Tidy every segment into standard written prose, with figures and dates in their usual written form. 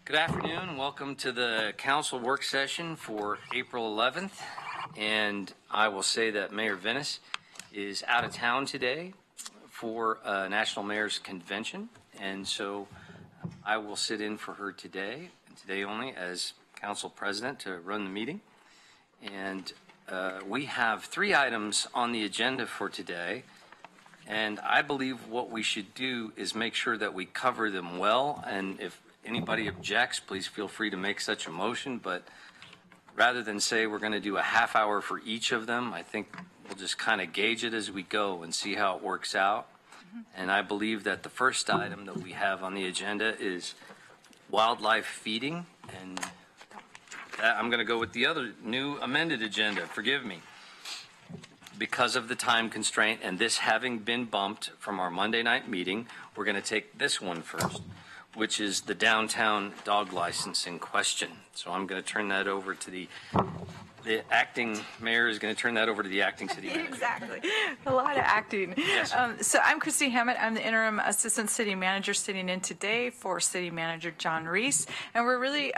Good afternoon. Welcome to the council work session for April 11th. And I will say that Mayor Venice is out of town today for a National Mayor's Convention. And so I will sit in for her today, and today only, as council president to run the meeting. And we have 3 items on the agenda for today. And I believe what we should do is make sure that we cover them well. And if anybody objects, please feel free to make such a motion. But rather than say we're going to do a half hour for each of them, I think we'll just kind of gauge it as we go and see how it works out. And I believe that the first item that we have on the agenda is wildlife feeding. And I'm going to go with the other new amended agenda. Forgive me. Because of the time constraint and this having been bumped from our Monday night meeting, we're going to take this one first, which is the downtown dog licensing question. So I'm going to turn that over to the acting mayor is going to turn that over to the acting city manager. Exactly. A lot of acting. Yes. So I'm Christy Hammett. I'm the interim assistant city manager sitting in today for city manager John Reese. And we're really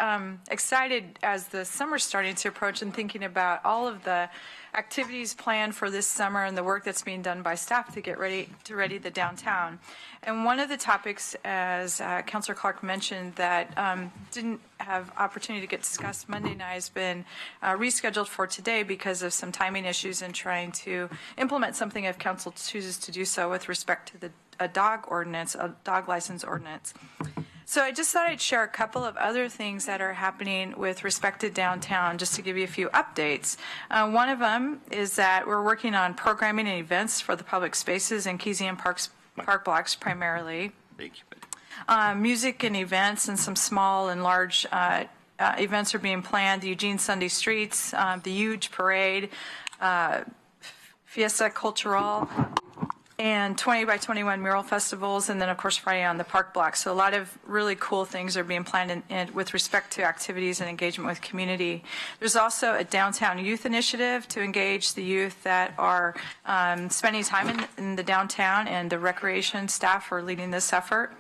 excited as the summer's starting to approach and thinking about all of the activities planned for this summer and the work that's being done by staff to get ready the downtown. And one of the topics, as Councilor Clark mentioned, that didn't have opportunity to get discussed Monday night has been rescheduled for today because of some timing issues in trying to implement something if council chooses to do so with respect to a dog license ordinance. So I just thought I'd share a couple of other things that are happening with respect to downtown, just to give you a few updates. One of them is that we're working on programming and events for the public spaces in Keesian Park blocks primarily. Thank you. Music and events and some small and large events are being planned. The Eugene Sunday Streets, the huge parade, Fiesta Cultural, and 20 by 21 mural festivals, and then of course Friday on the park block. So a lot of really cool things are being planned with respect to activities and engagement with community. There's also a downtown youth initiative to engage the youth that are spending time in the downtown, and the recreation staff are leading this effort.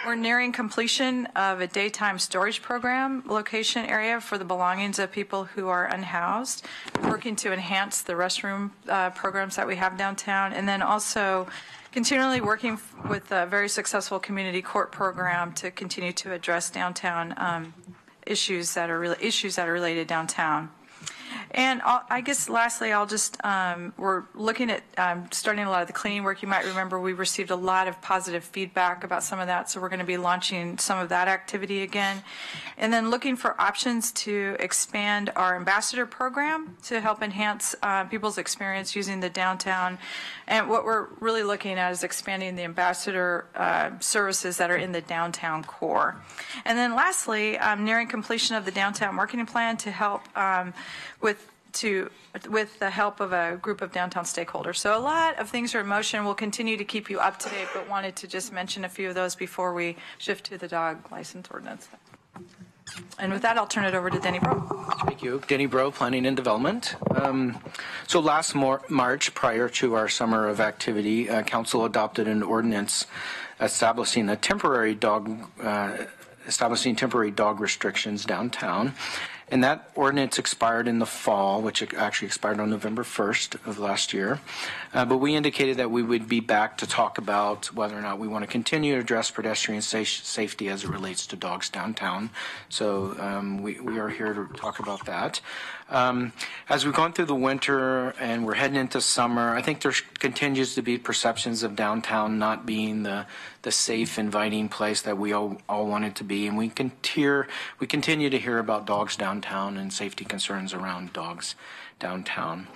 We're nearing completion of a daytime storage program location area for the belongings of people who are unhoused, working to enhance the restroom programs that we have downtown, and then also continually working with a very successful community court program to continue to address downtown issues that are related downtown. And I guess lastly, I'll just, we're looking at starting a lot of the cleaning work. You might remember we received a lot of positive feedback about some of that, so we're going to be launching some of that activity again. And then looking for options to expand our ambassador program to help enhance people's experience using the downtown. And what we're really looking at is expanding the ambassador services that are in the downtown core. And then lastly, nearing completion of the downtown marketing plan to help with the help of a group of downtown stakeholders. So a lot of things are in motion. We'll continue to keep you up to date, but wanted to just mention a few of those before we shift to the dog license ordinance. And with that, I'll turn it over to Denny Bro. Thank you. Denny Bro, Planning and Development. So last March, prior to our summer of activity, Council adopted an ordinance establishing temporary dog restrictions downtown. And that ordinance expired in the fall, which actually expired on November 1st of last year. But we indicated that we would be back to talk about whether or not we want to continue to address pedestrian safety as it relates to dogs downtown. So we are here to talk about that. As we've gone through the winter and we're heading into summer, I think there continues to be perceptions of downtown not being the safe, inviting place that we all want it to be. And we continue to hear about dogs downtown and safety concerns around dogs downtown.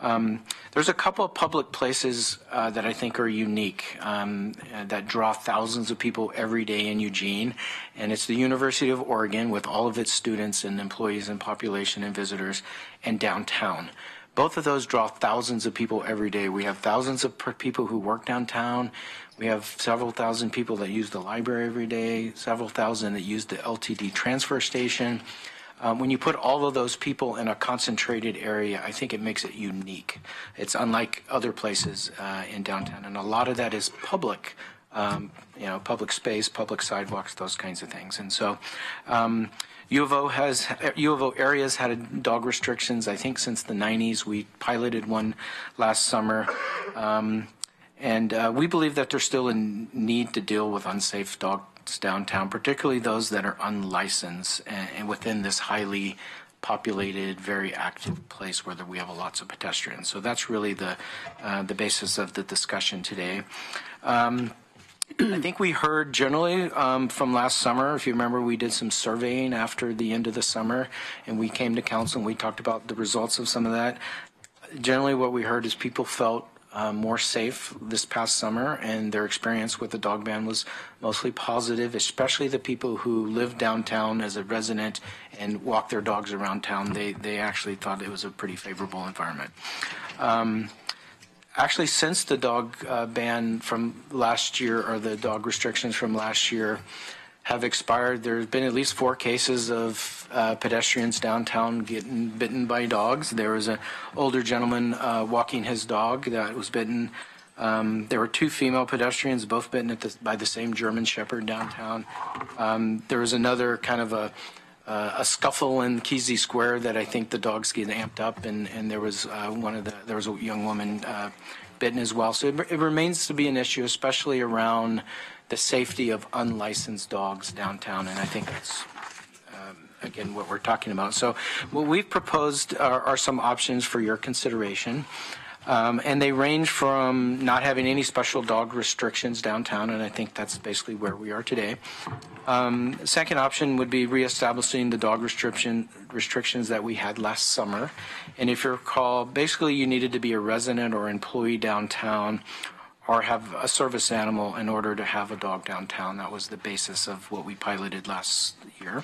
There's a couple of public places that I think are unique that draw thousands of people every day in Eugene, and it's the University of Oregon with all of its students and employees and population and visitors, and downtown. Both of those draw thousands of people every day. We have thousands of people who work downtown. We have several thousand people that use the library every day, several thousand that use the LTD transfer station. When you put all of those people in a concentrated area, I think it makes it unique. It's unlike other places in downtown, and a lot of that is public public space, public sidewalks, those kinds of things. And so U of O areas had dog restrictions, I think, since the 90s. We piloted one last summer. And we believe that there's still a need to deal with unsafe dogs downtown, particularly those that are unlicensed and within this highly populated, very active place where we have lots of pedestrians. So that's really the basis of the discussion today. I think we heard generally from last summer, if you remember, we did some surveying after the end of the summer, and we came to council and we talked about the results of some of that. Generally what we heard is people felt more safe this past summer, and their experience with the dog ban was mostly positive, especially the people who live downtown as a resident and walk their dogs around town. They actually thought it was a pretty favorable environment. Actually, since the dog ban from last year, or the dog restrictions from last year have expired, there's been at least 4 cases of pedestrians downtown getting bitten by dogs. There was an older gentleman walking his dog that was bitten. There were 2 female pedestrians, both bitten by the same German Shepherd downtown. There was another kind of a scuffle in Kesey Square that I think the dogs get amped up, and there was there was a young woman bitten as well. So it remains to be an issue, especially around the safety of unlicensed dogs downtown, and I think that's again what we're talking about. So what we've proposed are some options for your consideration. And they range from not having any special dog restrictions downtown, and I think that's basically where we are today. Second option would be reestablishing the dog restrictions that we had last summer. And if you recall, basically you needed to be a resident or employee downtown or have a service animal in order to have a dog downtown. That was the basis of what we piloted last year.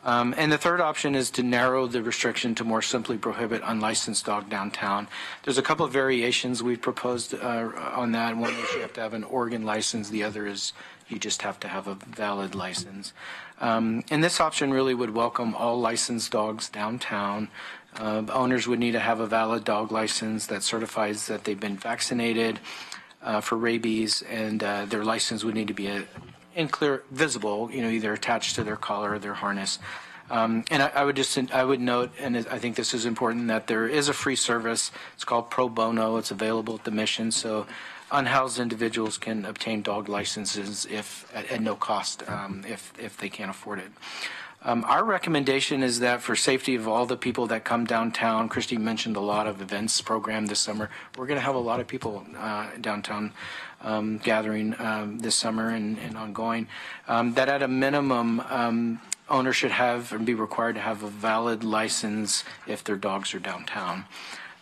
And the third option is to narrow the restriction to more simply prohibit unlicensed dog downtown. There's a couple of variations we've proposed on that. One is you have to have an Oregon license. The other is you just have to have a valid license. And this option really would welcome all licensed dogs downtown. Owners would need to have a valid dog license that certifies that they've been vaccinated for rabies, and their license would need to be clear, visible, either attached to their collar or their harness. And I would note, and I think this is important, that there is a free service. It's called Pro Bono. It's available at the Mission, so unhoused individuals can obtain dog licenses at no cost if they can't afford it. Our recommendation is that for safety of all the people that come downtown, Christy mentioned a lot of events programmed this summer. We're going to have a lot of people downtown gathering this summer and ongoing, that at a minimum owners should have and be required to have a valid license if their dogs are downtown.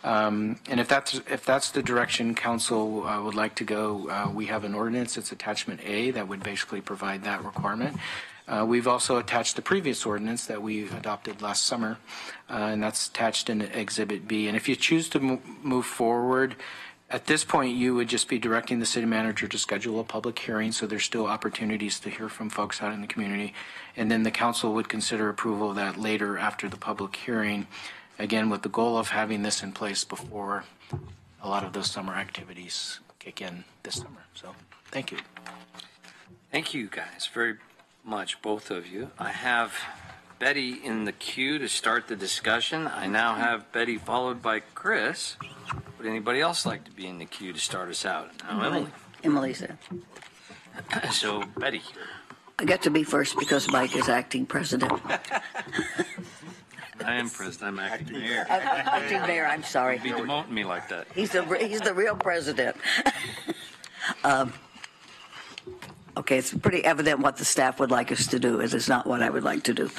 And if that's the direction council would like to go, we have an ordinance. It's attachment A that would basically provide that requirement. We've also attached the previous ordinance that we adopted last summer, and that's attached in Exhibit B. And if you choose to move forward, at this point, you would just be directing the city manager to schedule a public hearing, so there's still opportunities to hear from folks out in the community. And then the council would consider approval of that later after the public hearing, again, with the goal of having this in place before a lot of those summer activities kick in this summer. So thank you. Thank you, guys, very much, both of you. I have Betty in the queue to start the discussion. I now have Betty followed by Chris. Would anybody else like to be in the queue to start us out? Now, Emily. Emily's there. So, Betty. I got to be first because Mike is acting president. I am president. I'm acting mayor. Acting mayor, I'm sorry. Be demoting me like that. He's the real president. Okay, it's pretty evident what the staff would like us to do. It is not what I would like to do.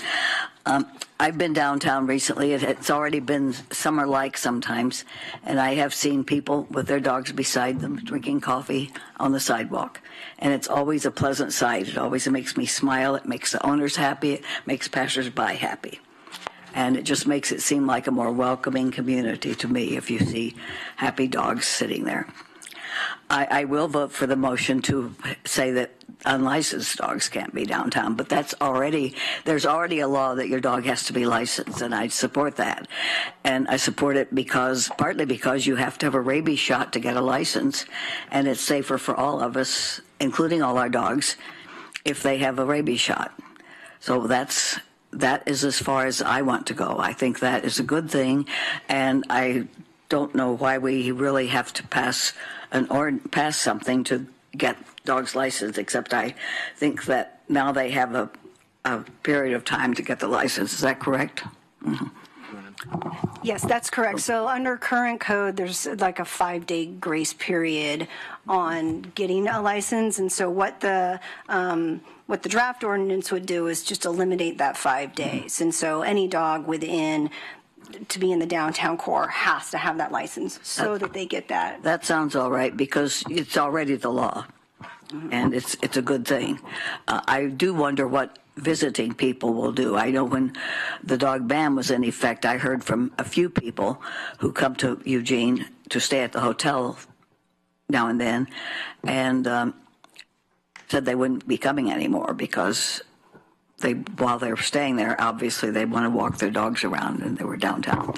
I've been downtown recently. It's already been summer-like sometimes, and I have seen people with their dogs beside them drinking coffee on the sidewalk. And it's always a pleasant sight. It always makes me smile. It makes the owners happy. It makes passersby happy. And it just makes it seem like a more welcoming community to me if you see happy dogs sitting there. I will vote for the motion to say that unlicensed dogs can't be downtown, but there's already a law that your dog has to be licensed, and I support that. And I support it partly because you have to have a rabies shot to get a license, and it's safer for all of us including all our dogs, if they have a rabies shot. So that is as far as I want to go. I think that is a good thing, and I don't know why we really have to pass something to get dogs licensed, except I think that now they have a period of time to get the license. Is that correct? Mm-hmm. Yes, that's correct. So under current code, there's like a 5-day grace period on getting a license. And so what the draft ordinance would do is just eliminate that 5 days. And so any dog to be in the downtown core has to have that license so that they get that. That sounds all right, because it's already the law, and it's a good thing. I do wonder what visiting people will do. I know when the dog ban was in effect, I heard from a few people who come to Eugene to stay at the hotel now and then, and said they wouldn't be coming anymore because while they were staying there, obviously they want to walk their dogs around, and they were downtown.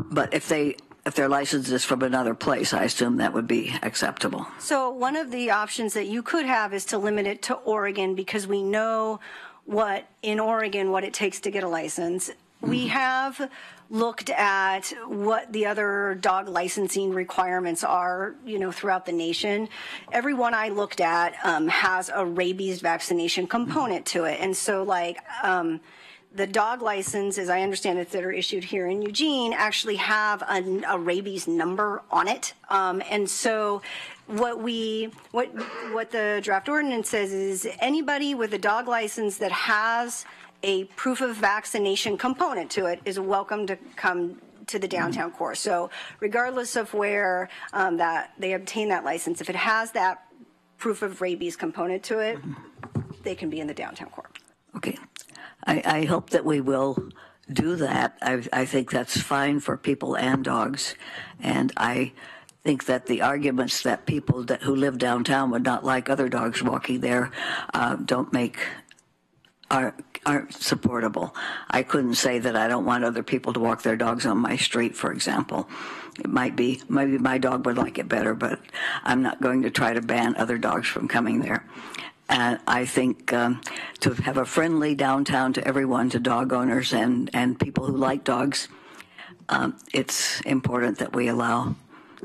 But if their license is from another place, I assume that would be acceptable. So one of the options that you could have is to limit it to Oregon, because we know what it takes to get a license. We have looked at what the other dog licensing requirements are, throughout the nation. Every one I looked at has a rabies vaccination component to it. And so the dog license, as I understand it, that are issued here in Eugene actually have a rabies number on it. And so what the draft ordinance says is anybody with a dog license that has a proof of vaccination component to it is welcome to come to the downtown core. So regardless of where that they obtain that license, if it has that proof of rabies component to it, they can be in the downtown core. Okay. I hope that we will do that. I think that's fine for people and dogs. And I think that the arguments that people who live downtown would not like other dogs walking there aren't supportable. I couldn't say that I don't want other people to walk their dogs on my street, for example. It maybe my dog would like it better, but I'm not going to try to ban other dogs from coming there. And I think to have a friendly downtown to everyone, to dog owners and people who like dogs, it's important that we allow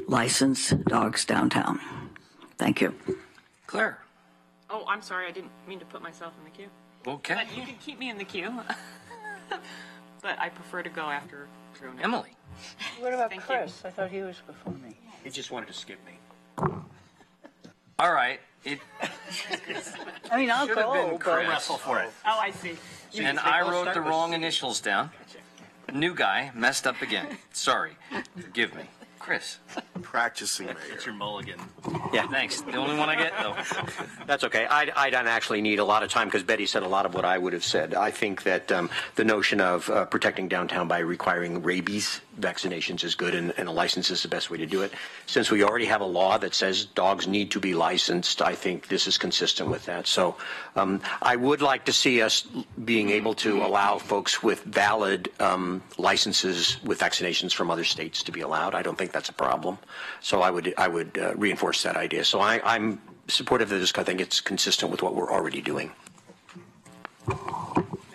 licensed dogs downtown. Thank you. Claire. Oh, I'm sorry. I didn't mean to put myself in the queue. Okay. But you can keep me in the queue. But I prefer to go after Drew. Emily. What about Thank Chris? I thought he was before me. He just wanted to skip me. All right. It I mean, I'll should have been go, Chris. Wrestle for it. Oh, I see. And I wrote the wrong initials down. New guy, messed up again. Sorry. Forgive me. Chris. Practicing, Mayor. It's your mulligan. Yeah, thanks. The only one I get, though. That's okay. I don't actually need a lot of time because Betty said a lot of what I would have said. I think that the notion of protecting downtown by requiring rabies vaccinations is good, and a license is the best way to do it. Since we already have a law that says dogs need to be licensed, I think this is consistent with that. So I would like to see us being able to allow folks with valid licenses with vaccinations from other states to be allowed. I don't think that's a problem. So I would reinforce that idea. So I'm supportive of this. I think it's consistent with what we're already doing.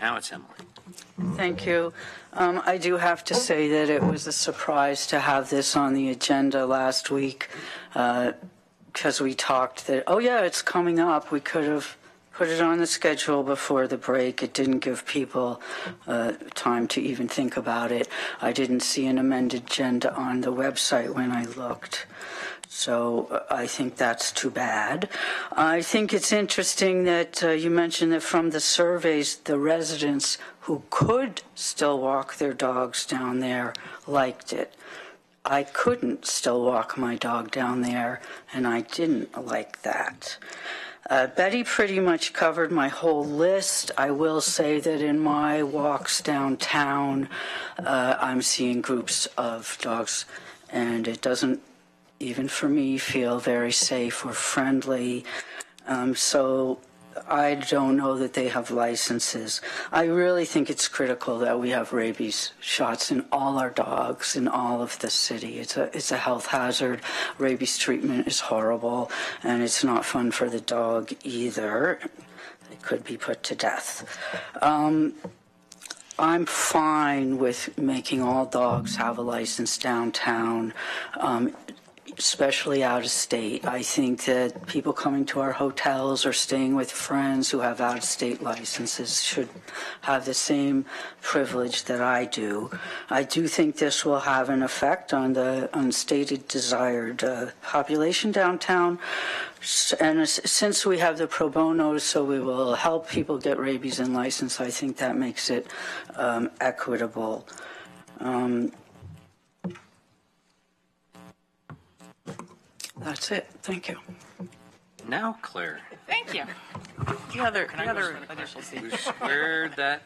Now it's Emily. Thank you. I do have to say that it was a surprise to have this on the agenda last week because we talked that, oh yeah, it's coming up. We could have put it on the schedule before the break. It didn't give people time to even think about it. I didn't see an amended agenda on the website when I looked. So I think that's too bad. I think it's interesting that you mentioned that from the surveys, the residents who could still walk their dogs down there liked it. I couldn't still walk my dog down there, and I didn't like that. Betty pretty much covered my whole list. I will say that in my walks downtown, I'm seeing groups of dogs, and it doesn't, even for me, feel very safe or friendly. So I don't know that they have licenses. I really think it's critical that we have rabies shots in all our dogs in all of the city. It's a health hazard. Rabies treatment is horrible, and it's not fun for the dog either. They could be put to death. I'm fine with making all dogs have a license downtown, especially out of state. I think that people coming to our hotels or staying with friends who have out of state licenses should have the same privilege that I do. I do think this will have an effect on the unstated desired population downtown. And since we have the pro bono, so we will help people get rabies and license, I think that makes it equitable. That's it. Thank you. Now, Claire, Thank you. The other initial C. we squared that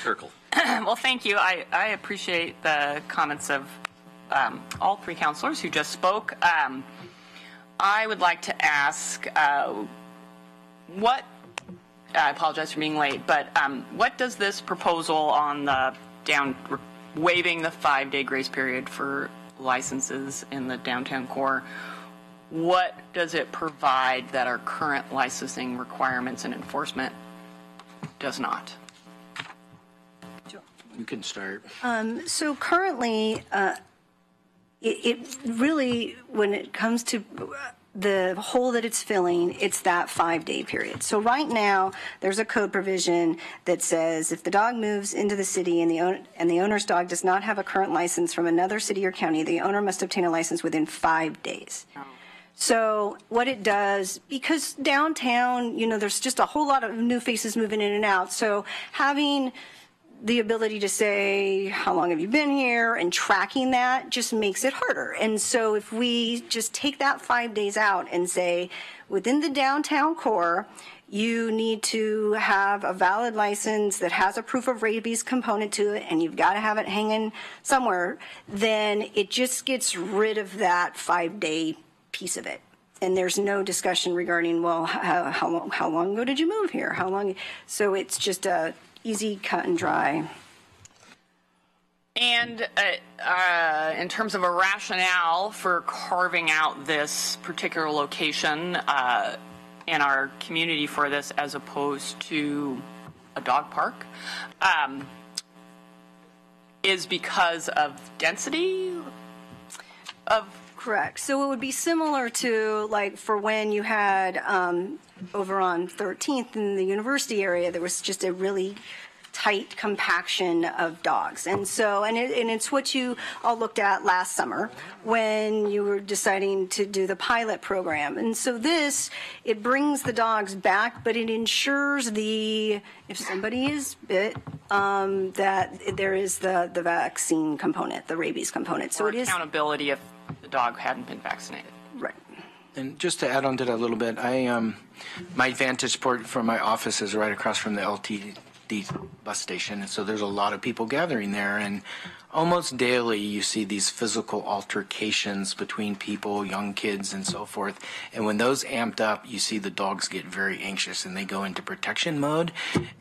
circle. Well, thank you. I appreciate the comments of all three counselors who just spoke. I would like to ask what, I apologize for being late, but what does this proposal on the waiving the 5-day grace period for licenses in the downtown core, what does it provide that our current licensing requirements and enforcement does not? You can start. So currently, it really, when it comes to the hole that it's filling, it's that 5-day period. So right now, there's a code provision that says if the dog moves into the city and the owner's dog does not have a current license from another city or county, the owner must obtain a license within 5 days. So what it does, because downtown, there's just a whole lot of new faces moving in and out. So having the ability to say, how long have you been here, and tracking that just makes it harder. And so if we just take that 5 days out and say, within the downtown core, you need to have a valid license that has a proof of rabies component to it, and you've got to have it hanging somewhere, then it just gets rid of that 5-day piece of it. And there's no discussion regarding, well, how long ago did you move here? How long? So it's just a easy, cut and dry. And in terms of a rationale for carving out this particular location in our community for this as opposed to a dog park, is because of density of... Correct. So it would be similar to, like, for when you had over on 13th in the university area, there was just a really tight compaction of dogs. And so, and it's what you all looked at last summer when you were deciding to do the pilot program. And so it brings the dogs back, but it ensures if somebody is bit, that there is the vaccine component, the rabies component. So or it is accountability if the dog hadn't been vaccinated. right. And just to add on to that a little bit, my vantage point from my office is right across from the LTD bus station, and so there's a lot of people gathering there, and almost daily you see these physical altercations between people, young kids and so forth, and when those amped up, you see the dogs get very anxious and they go into protection mode,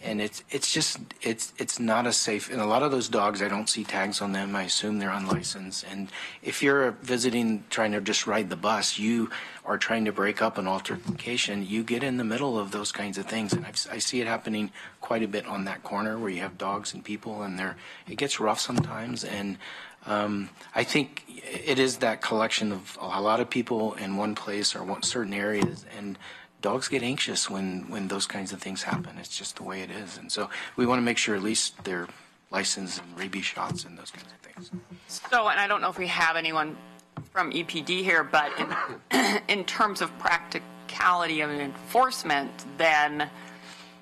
and it's not a safe, and a lot of those dogs, I don't see tags on them, I assume they're unlicensed, and if you're visiting trying to just ride the bus, you are trying to break up an altercation, you get in the middle of those kinds of things, and I see it happening quite a bit on that corner where you have dogs and people, and it gets rough sometimes, and I think it is that collection of a lot of people in one place or certain areas, and dogs get anxious when those kinds of things happen. It's just the way it is, and so we want to make sure at least they're licensed and rabies shots and those kinds of things. So, and I don't know if we have anyone from EPD here, but in terms of practicality of enforcement, then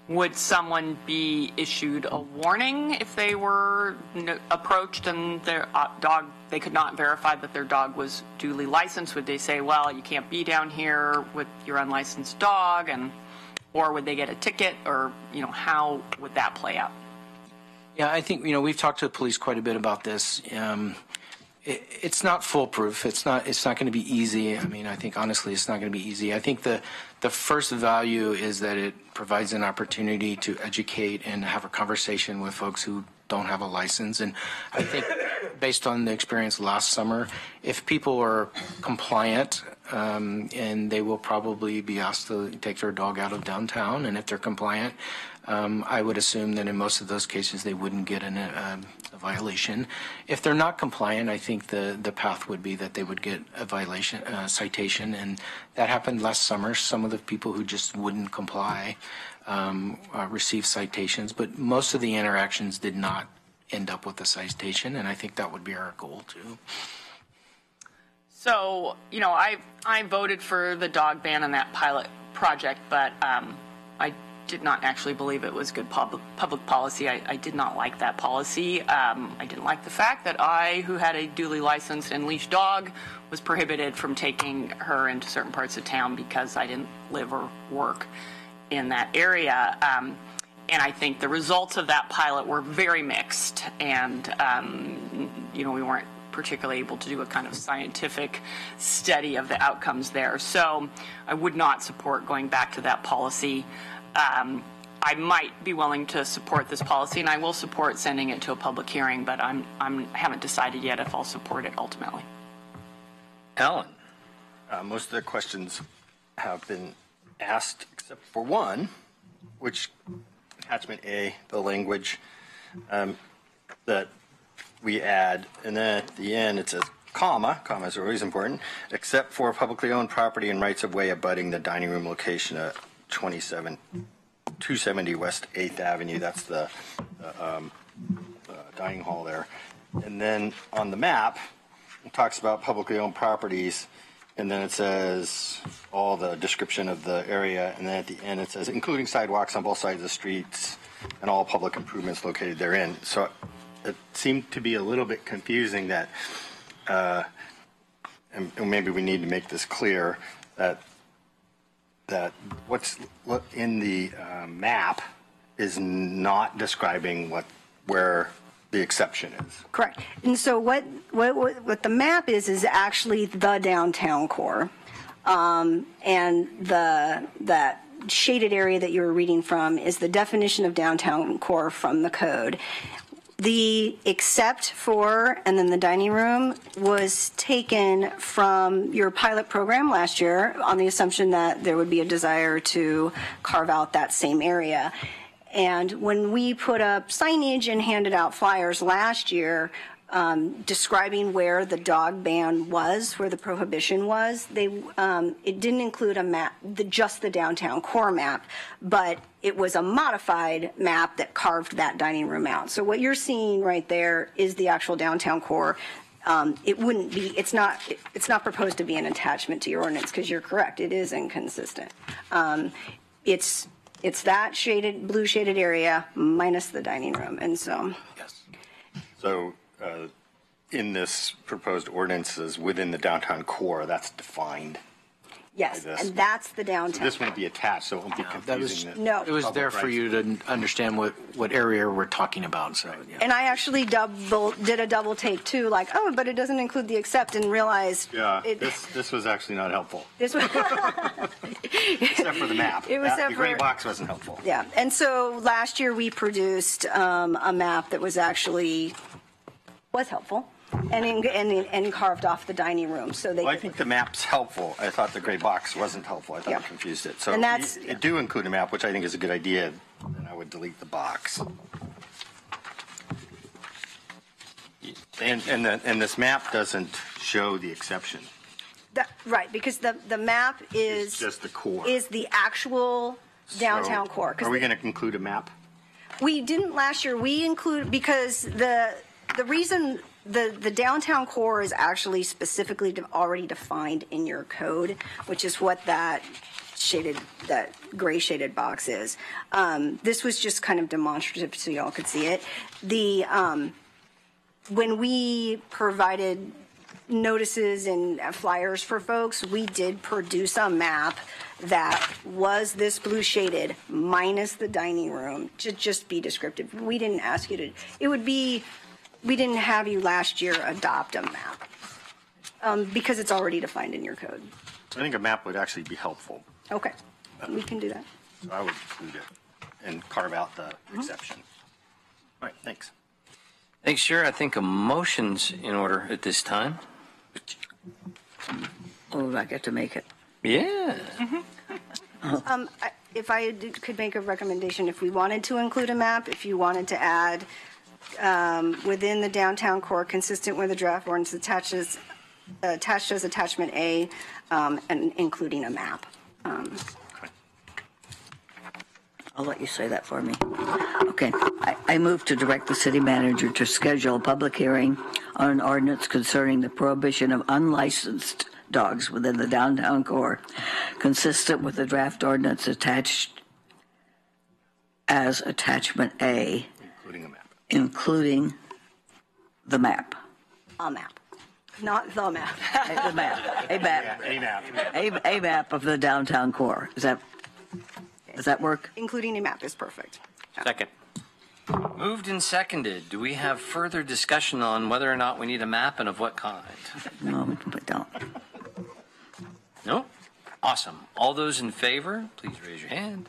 would someone be issued a warning if they were approached and their dog, they could not verify that their dog was duly licensed? Would they say, well, you can't be down here with your unlicensed dog, or would they get a ticket, or how would that play out? Yeah, I think we've talked to the police quite a bit about this. It's not foolproof. It's not going to be easy. I mean, I think honestly, it's not going to be easy. I think the first value is that it provides an opportunity to educate and have a conversation with folks who don't have a license. And I think based on the experience last summer, if people are compliant, and they will probably be asked to take their dog out of downtown, and if they're compliant, I would assume that in most of those cases they wouldn't get a violation. If they're not compliant, I think the path would be that they would get a violation, citation, and that happened last summer. Some of the people who just wouldn't comply received citations, but most of the interactions did not end up with a citation, and I think that would be our goal too. So, I voted for the dog ban on that pilot project, but I did not actually believe it was good public policy. I did not like that policy. I didn't like the fact that I, who had a duly licensed and leashed dog, was prohibited from taking her into certain parts of town because I didn't live or work in that area. And I think the results of that pilot were very mixed, and we weren't particularly able to do a kind of scientific study of the outcomes there. So I would not support going back to that policy. I might be willing to support this policy, and I will support sending it to a public hearing, but I haven't decided yet if I'll support it ultimately. Alan? Most of the questions have been asked except for one, which attachment A, the language that we add, and then at the end it says commas are always important, except for publicly owned property and rights of way abutting the dining room location at 270 West 8th Avenue. That's the dining hall there. And then on the map, it talks about publicly owned properties, and then it says all the description of the area, and then at the end it says including sidewalks on both sides of the streets and all public improvements located therein. So it seemed to be a little bit confusing that, and maybe we need to make this clear, that what in the map is not describing where the exception is. Correct. And so what the map is actually the downtown core, and that shaded area that you were reading from is the definition of downtown core from the code. The except for and then the dining room was taken from your pilot program last year on the assumption that there would be a desire to carve out that same area. And when we put up signage and handed out flyers last year describing where the dog ban was, where the prohibition was, it didn't include a map, just the downtown core map, but it was a modified map that carved that dining room out. So what you're seeing right there is the actual downtown core. It wouldn't be, it's not proposed to be an attachment to your ordinance, because you're correct, it is inconsistent. It's that shaded, blue shaded area minus the dining room, and so. Yes. So in this proposed ordinances within the downtown core, that's defined. Yes, and that's the So downtown. this won't be attached, so it won't be confusing. No. It was there for you to understand what area we're talking about. So, yeah. And I actually did a double take too, like, oh, but it doesn't include the except, and realized. Yeah, this was actually not helpful. This was Except for the map. It was The gray separate. box wasn't helpful. Yeah, and so last year we produced a map that was helpful, and carved off the dining room. So Well, I think the map's helpful. I thought the gray box wasn't helpful. I thought Yeah. it confused it. So And that's- it do include a map, which I think is a good idea, and I would delete the box. And this map doesn't show the exception. right, because the map is It's just the core. is the actual downtown So, core. 'Cause Are we going to include a map? We didn't last year. We include, because the reason the downtown core is actually specifically already defined in your code, which is what that gray shaded box is. This was just kind of demonstrative so y'all could see it. When we provided notices and flyers for folks, we did produce a map that was this blue shaded minus the dining room to just be descriptive. We didn't ask you to, it would be we didn't have you last year adopt a map because it's already defined in your code. I think a map would actually be helpful. Okay, we can do that. So I would include it and carve out the exception. All right, thanks. Thanks, Chair. I think a motion's in order at this time. Oh, I get to make it. Yeah. If I could make a recommendation, if we wanted to include a map, if you wanted to add within the downtown core, consistent with the draft ordinance attached as attachment A, and including a map. I'll let you say that for me. Okay. I move to direct the city manager to schedule a public hearing on an ordinance concerning the prohibition of unlicensed dogs within the downtown core, consistent with the draft ordinance attached as attachment A, Including a map. including the map. A map, not the map. The map. A map. A map. A map of the downtown core. Does that work? Including a map is perfect. Second. Moved and seconded. Do we have further discussion on whether or not we need a map and of what kind? No, but don't. No? Awesome. All those in favor, please raise your hand.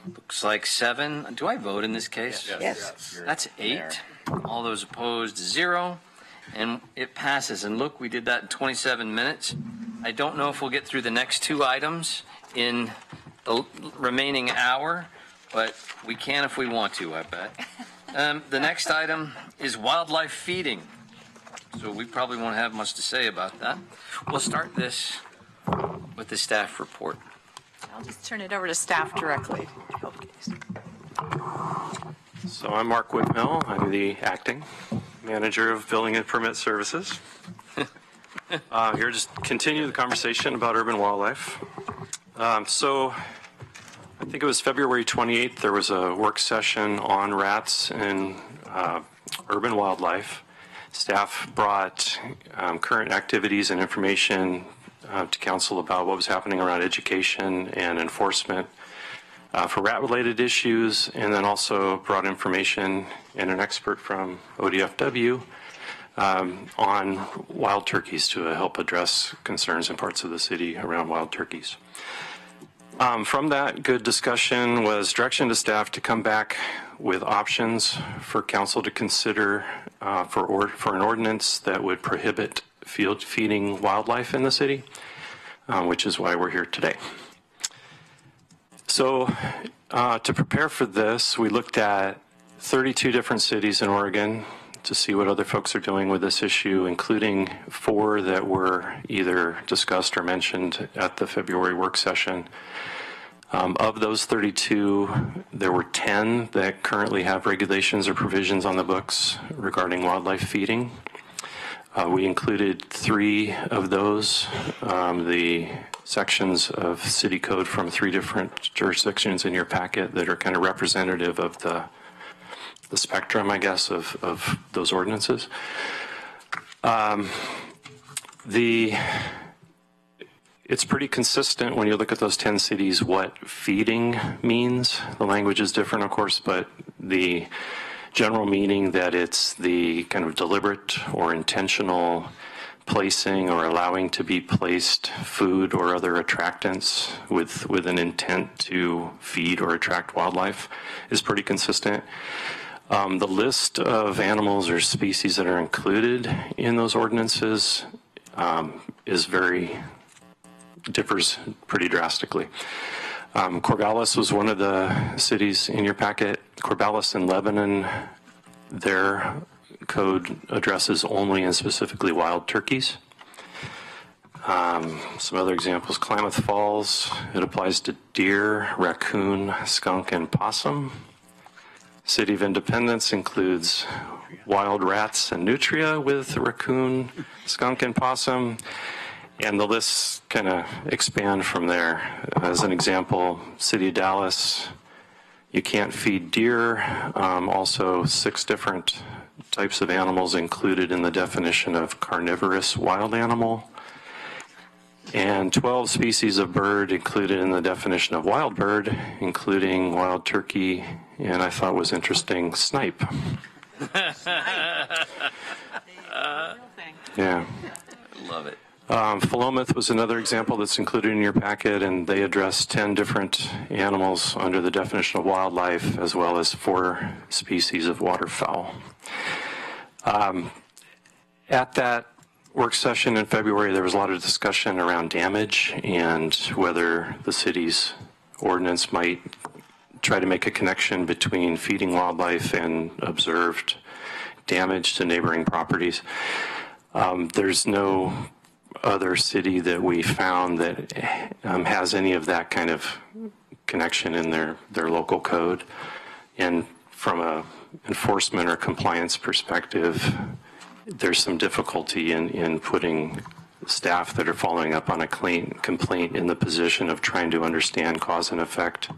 Looks like 7. Do I vote in this case? Yes. That's 8. All those opposed, 0. And it passes. And look, we did that in 27 minutes. I don't know if we'll get through the next 2 items in the remaining hour, but we can if we want to, I bet. The next item is wildlife feeding. So we probably won't have much to say about that. We'll start this with the staff report. I'll just turn it over to staff directly. So I'm Mark Whitmill. I'm the acting manager of Building and Permit Services. Here just continue the conversation about urban wildlife. So I think it was February 28th, there was a work session on rats and urban wildlife. Staff brought current activities and information to council about what was happening around education and enforcement for rat-related issues, and then also brought information and an expert from ODFW on wild turkeys to help address concerns in parts of the city around wild turkeys. From that good discussion was direction to staff to come back with options for council to consider for an ordinance that would prohibit field feeding wildlife in the city, which is why we're here today. So to prepare for this, we looked at 32 different cities in Oregon to see what other folks are doing with this issue, including 4 that were either discussed or mentioned at the February work session. Of those 32, there were 10 that currently have regulations or provisions on the books regarding wildlife feeding. We included 3 of those, the sections of city code from 3 different jurisdictions in your packet that are kind of representative of the spectrum, I guess, of those ordinances. It's pretty consistent when you look at those 10 cities what feeding means. The language is different, of course, but the general meaning that it's the kind of deliberate or intentional placing or allowing to be placed food or other attractants with an intent to feed or attract wildlife is pretty consistent. The list of animals or species that are included in those ordinances differs pretty drastically. Corvallis was one of the cities in your packet. Corvallis in Lebanon, their code addresses only and specifically wild turkeys. Some other examples, Klamath Falls, it applies to deer, raccoon, skunk, and possum. City of Independence includes wild rats and nutria with raccoon, skunk, and possum. And the lists kind of expand from there. As an example, City of Dallas, you can't feed deer. Also 6 different types of animals included in the definition of carnivorous wild animal. And 12 species of bird included in the definition of wild bird, including wild turkey, and I thought was interesting, snipe. Yeah. Love it. Philomath was another example that's included in your packet, and they address 10 different animals under the definition of wildlife, as well as 4 species of waterfowl. At that work session in February, there was a lot of discussion around damage and whether the city's ordinance might try to make a connection between feeding wildlife and observed damage to neighboring properties. There's no other city that we found that has any of that kind of connection in their local code. And from a enforcement or compliance perspective, there's some difficulty in putting staff that are following up on a complaint in the position of trying to understand cause and effect.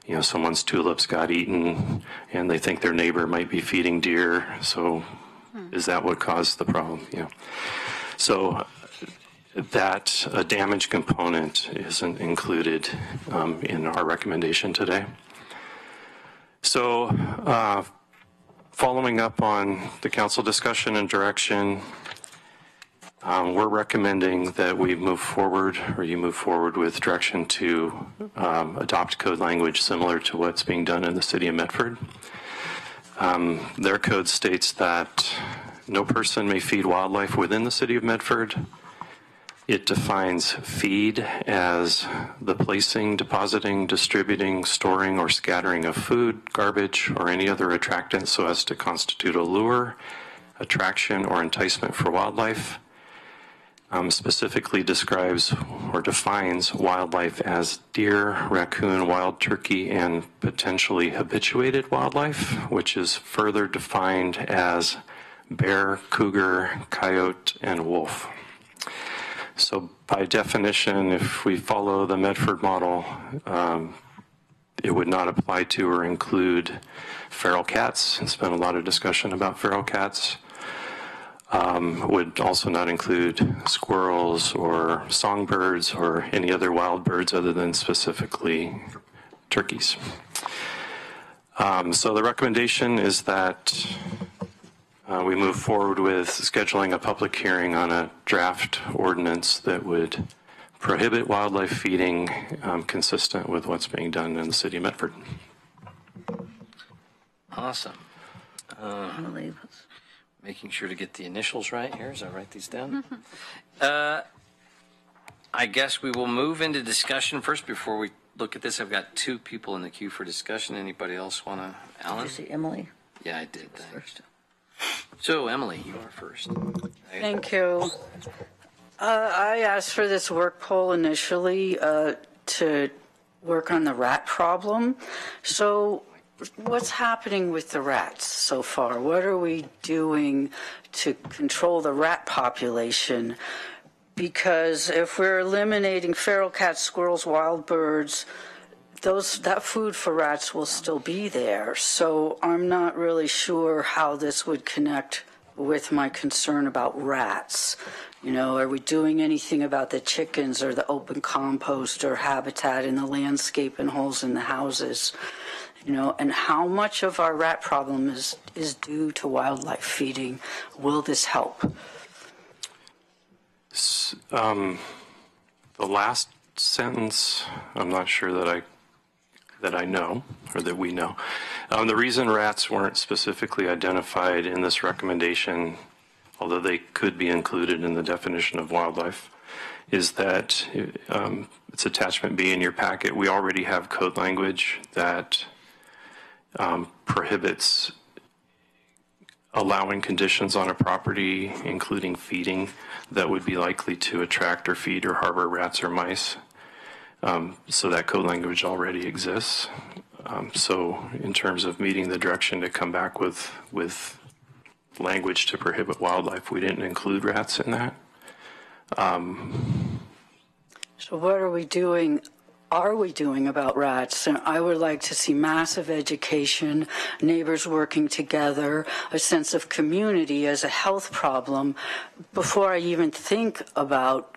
You know, someone's tulips got eaten and they think their neighbor might be feeding deer. So is that what caused the problem? You know, so that damage component isn't included in our recommendation today. So following up on the council discussion and direction, we're recommending that we move forward, or you move forward with direction to adopt code language similar to what's being done in the city of Medford. Their code states that no person may feed wildlife within the city of Medford. It defines feed as the placing, depositing, distributing, storing, or scattering of food, garbage, or any other attractant so as to constitute a lure, attraction, or enticement for wildlife. Specifically describes or defines wildlife as deer, raccoon, wild turkey, and potentially habituated wildlife, which is further defined as bear, cougar, coyote, and wolf. So by definition, if we follow the Medford model, it would not apply to or include feral cats. There's been a lot of discussion about feral cats. Would also not include squirrels or songbirds or any other wild birds other than specifically turkeys. So the recommendation is that we move forward with scheduling a public hearing on a draft ordinance that would prohibit wildlife feeding consistent with what's being done in the city of Medford. Awesome. Making sure to get the initials right here as I write these down. I guess we will move into discussion first before we look at this. I've got 2 people in the queue for discussion. Anybody else want to? Alan? Did you see Emily? Yeah, I did. Thanks. So, Emily, you are first. Thank you. I asked for this work poll initially to work on the rat problem. So what's happening with the rats so far? What are we doing to control the rat population? Because if we're eliminating feral cats, squirrels, wild birds, that food for rats will still be there. So I'm not really sure how this would connect with my concern about rats. You know, are we doing anything about the chickens or the open compost or habitat in the landscape and holes in the houses? You know, and how much of our rat problem is due to wildlife feeding? Will this help? The last sentence, I'm not sure that I know, or that we know. The reason rats weren't specifically identified in this recommendation, although they could be included in the definition of wildlife, is that it's attachment B in your packet. We already have code language that prohibits allowing conditions on a property, including feeding, that would be likely to attract or feed or harbor rats or mice. So that code language already exists. So in terms of meeting the direction to come back with language to prohibit wildlife, we didn't include rats in that. So what are we doing about rats? And I would like to see massive education, neighbors working together, a sense of community as a health problem before I even think about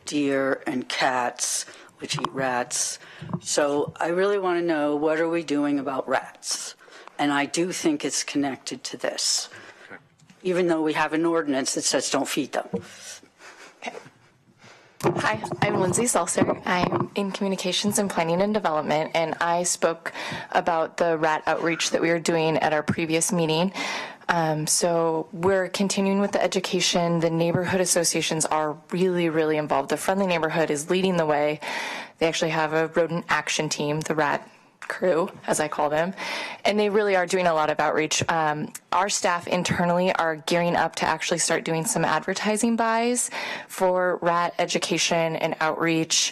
deer and cats, which eat rats. So I really want to know, what are we doing about rats? And I do think it's connected to this, even though we have an ordinance that says don't feed them. Hi, I'm Lindsay Seltzer. I'm in Communications and Planning and Development, and I spoke about the rat outreach that we were doing at our previous meeting. So we're continuing with the education. The neighborhood associations are really, really involved. The Friendly Neighborhood is leading the way. They actually have a rodent action team, the rat crew, as I call them, and they really are doing a lot of outreach. Our staff internally are gearing up to actually start doing some advertising buys for rat education and outreach.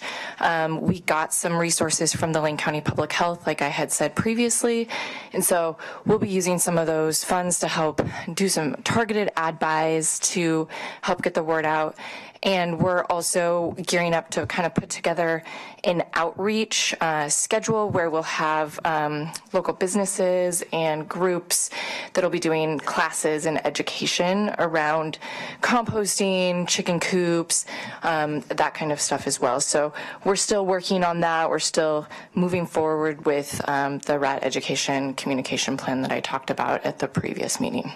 We got some resources from the Lane County Public Health, like I had said previously, and so we'll be using some of those funds to help do some targeted ad buys to help get the word out. And we're also gearing up to kind of put together an outreach schedule where we'll have local businesses and groups that'll be doing classes and education around composting, chicken coops, that kind of stuff as well. So we're still working on that. We're still moving forward with the rat education communication plan that I talked about at the previous meeting.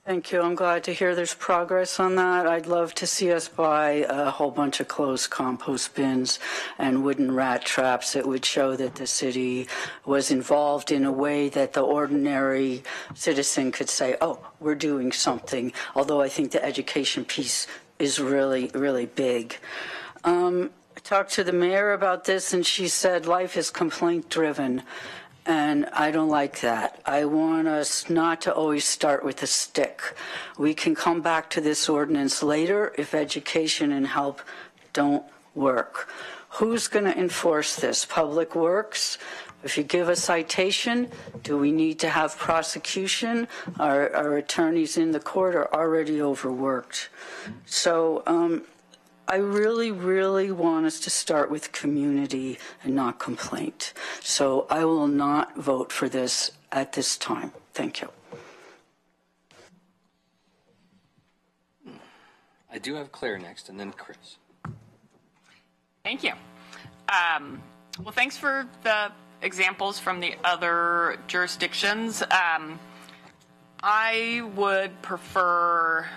Thank you. I'm glad to hear there's progress on that. I'd love to see us buy a whole bunch of closed compost bins and wooden rat traps that would show that the city was involved in a way that the ordinary citizen could say, oh, we're doing something, although I think the education piece is really, really big. I talked to the mayor about this, and she said life is complaint-driven. And I don't like that. I want us not to always start with a stick. We can come back to this ordinance later if education and help don't work. Who's going to enforce this? Public Works? If you give a citation, do we need to have prosecution? Our attorneys in the court are already overworked. So I really, really want us to start with community and not complaint. So I will not vote for this at this time. Thank you. I do have Claire next, and then Chris. Thank you. Well, thanks for the examples from the other jurisdictions. I would prefer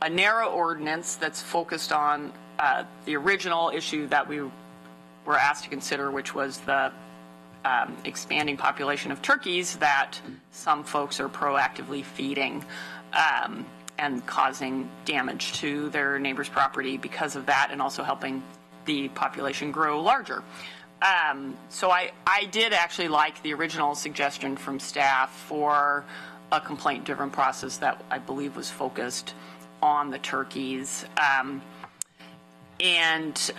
a narrow ordinance that's focused on the original issue that we were asked to consider, which was the expanding population of turkeys that some folks are proactively feeding and causing damage to their neighbor's property because of that, and also helping the population grow larger. So I did actually like the original suggestion from staff for a complaint-driven process that I believe was focused on the turkeys. And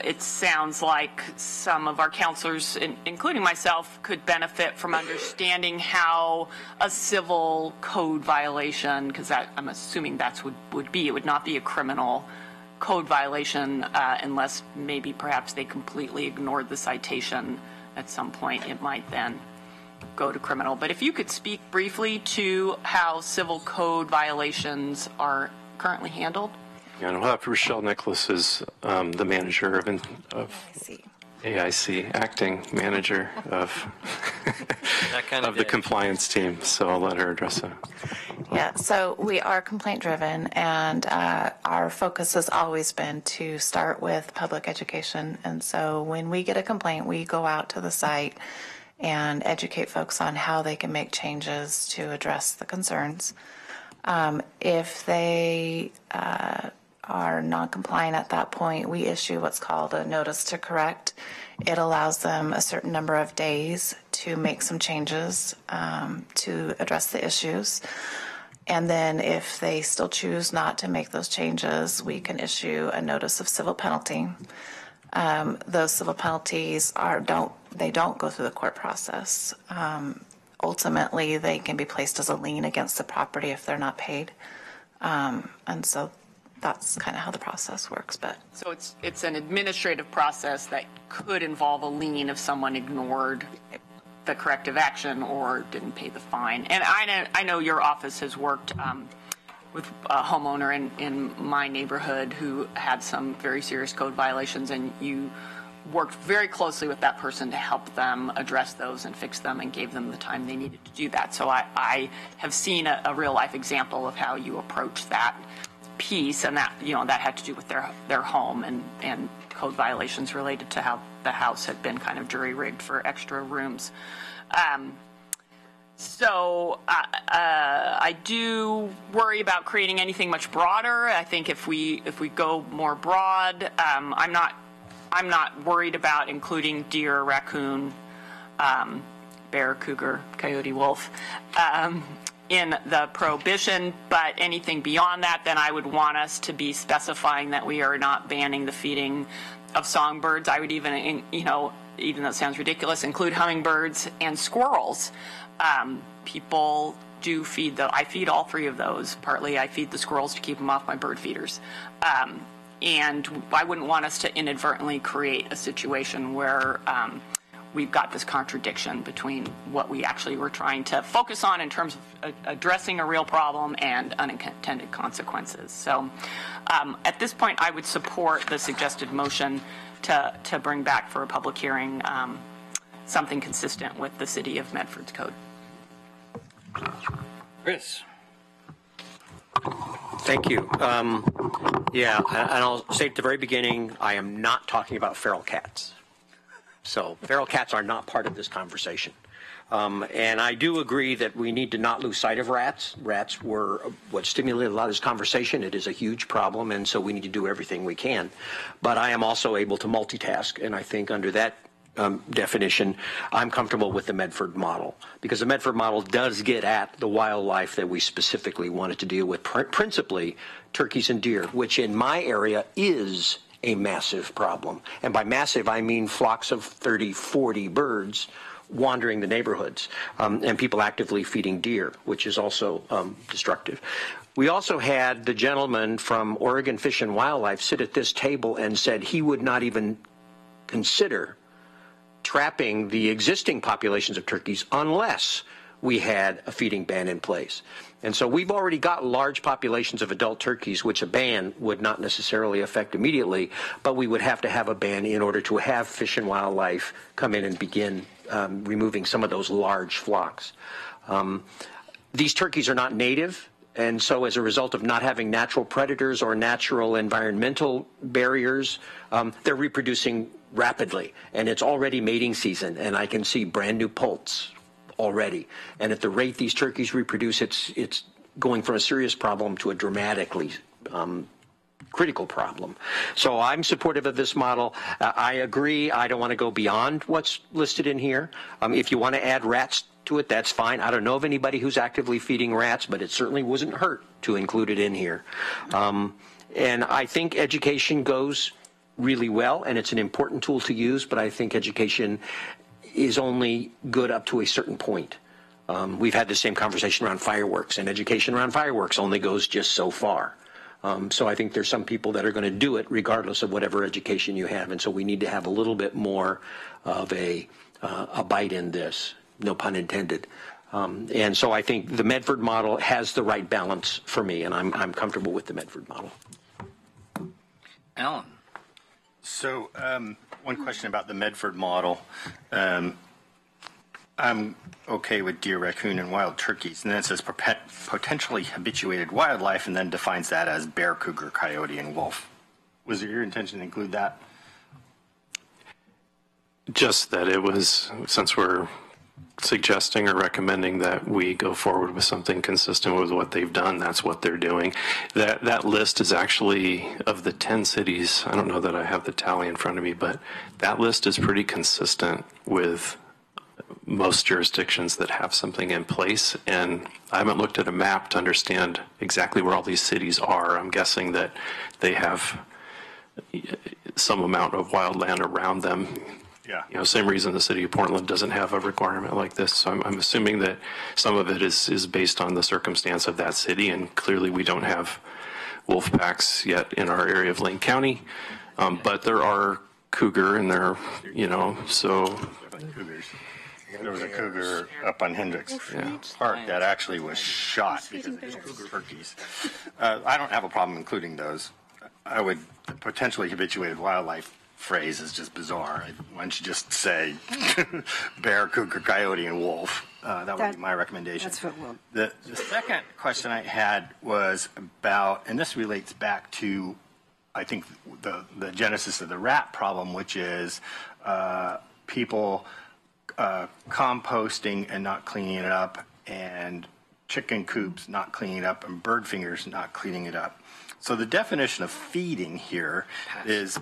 it sounds like some of our counselors, including myself, could benefit from understanding how a civil code violation, because I'm assuming that's would be, it would not be a criminal code violation unless maybe perhaps they completely ignored the citation at some point. It might then go to criminal. But if you could speak briefly to how civil code violations are currently handled. Yeah, and we'll have Rochelle Nicholas is the manager of AIC, acting manager of That kind of the compliance team. So I'll let her address that. Yeah, so we are complaint driven, and our focus has always been to start with public education. And so when we get a complaint, we go out to the site and educate folks on how they can make changes to address the concerns. If they are non-compliant at that point, we issue what's called a notice to correct. It allows them a certain number of days to make some changes to address the issues. And then if they still choose not to make those changes, we can issue a notice of civil penalty. Those civil penalties don't go through the court process. Ultimately, they can be placed as a lien against the property if they're not paid. And so that's kind of how the process works. But so it's an administrative process that could involve a lien if someone ignored the corrective action or didn't pay the fine. And I know your office has worked with a homeowner in my neighborhood who had some very serious code violations, and you worked very closely with that person to help them address those and fix them and gave them the time they needed to do that. So I have seen a real life example of how you approach that piece, and that, that had to do with their home and code violations related to how the house had been kind of jury rigged for extra rooms. So I do worry about creating anything much broader. I think if we go more broad, I'm not worried about including deer, raccoon, bear, cougar, coyote, wolf in the prohibition. But anything beyond that, then I would want us to be specifying that we are not banning the feeding of songbirds. I would even, even though it sounds ridiculous, include hummingbirds and squirrels. People do feed I feed all three of those. Partly I feed the squirrels to keep them off my bird feeders. And I wouldn't want us to inadvertently create a situation where we've got this contradiction between what we actually were trying to focus on in terms of addressing a real problem and unintended consequences. So at this point, I would support the suggested motion to bring back for a public hearing something consistent with the City of Medford's code. Chris. Thank you. Yeah, and I'll say at the very beginning, I am not talking about feral cats. So feral cats are not part of this conversation. And I do agree that we need to not lose sight of rats. Rats were what stimulated a lot of this conversation. It is a huge problem, and so we need to do everything we can. But I am also able to multitask, and I think under that definition, I'm comfortable with the Medford model, because the Medford model does get at the wildlife that we specifically wanted to deal with, principally turkeys and deer, which in my area is a massive problem. And by massive, I mean flocks of 30, 40 birds wandering the neighborhoods, and people actively feeding deer, which is also destructive. We also had the gentleman from Oregon Fish and Wildlife sit at this table and said he would not even consider trapping the existing populations of turkeys unless we had a feeding ban in place. And so we've already got large populations of adult turkeys, which a ban would not necessarily affect immediately, but we would have to have a ban in order to have Fish and Wildlife come in and begin removing some of those large flocks. These turkeys are not native, and so as a result of not having natural predators or natural environmental barriers, they're reproducing rapidly, and it's already mating season, and I can see brand new poults already. And at the rate these turkeys reproduce, it's going from a serious problem to a dramatically critical problem. So I'm supportive of this model. I agree. I don't want to go beyond what's listed in here. If you want to add rats to it, that's fine. I don't know of anybody who's actively feeding rats, but it certainly wasn't hurt to include it in here. And I think education goes really well, and it's an important tool to use, but I think education is only good up to a certain point. We've had the same conversation around fireworks, and education around fireworks only goes just so far. So I think there's some people that are going to do it regardless of whatever education you have, and so we need to have a little bit more of a bite in this, no pun intended. And so I think the Medford model has the right balance for me, and I'm comfortable with the Medford model. Alan. So one question about the Medford model. I'm okay with deer, raccoon, and wild turkeys. And then it says potentially habituated wildlife, and then defines that as bear, cougar, coyote, and wolf. Was it your intention to include that? Just that it was, since we're suggesting or recommending that we go forward with something consistent with what they've done, that's what they're doing. That list is actually, of the 10 cities, I don't know that I have the tally in front of me, but that list is pretty consistent with most jurisdictions that have something in place. And I haven't looked at a map to understand exactly where all these cities are. I'm guessing that they have some amount of wildland around them. Yeah. Same reason the city of Portland doesn't have a requirement like this. So I'm assuming that some of it is based on the circumstance of that city, and clearly we don't have wolf packs yet in our area of Lane County, but there are cougar in there, so. There was a cougar up on Hendricks Park that actually was shot because of these cougar turkeys. I don't have a problem including those. I would potentially habituated wildlife. phrase is just bizarre. Why don't you just say bear, cougar, coyote, and wolf? That would be my recommendation. That's what we'll. The second question I had was about, and this relates back to, I think, the genesis of the rat problem, which is people composting and not cleaning it up, and chicken coops not cleaning it up, and bird fingers not cleaning it up. So the definition of feeding here is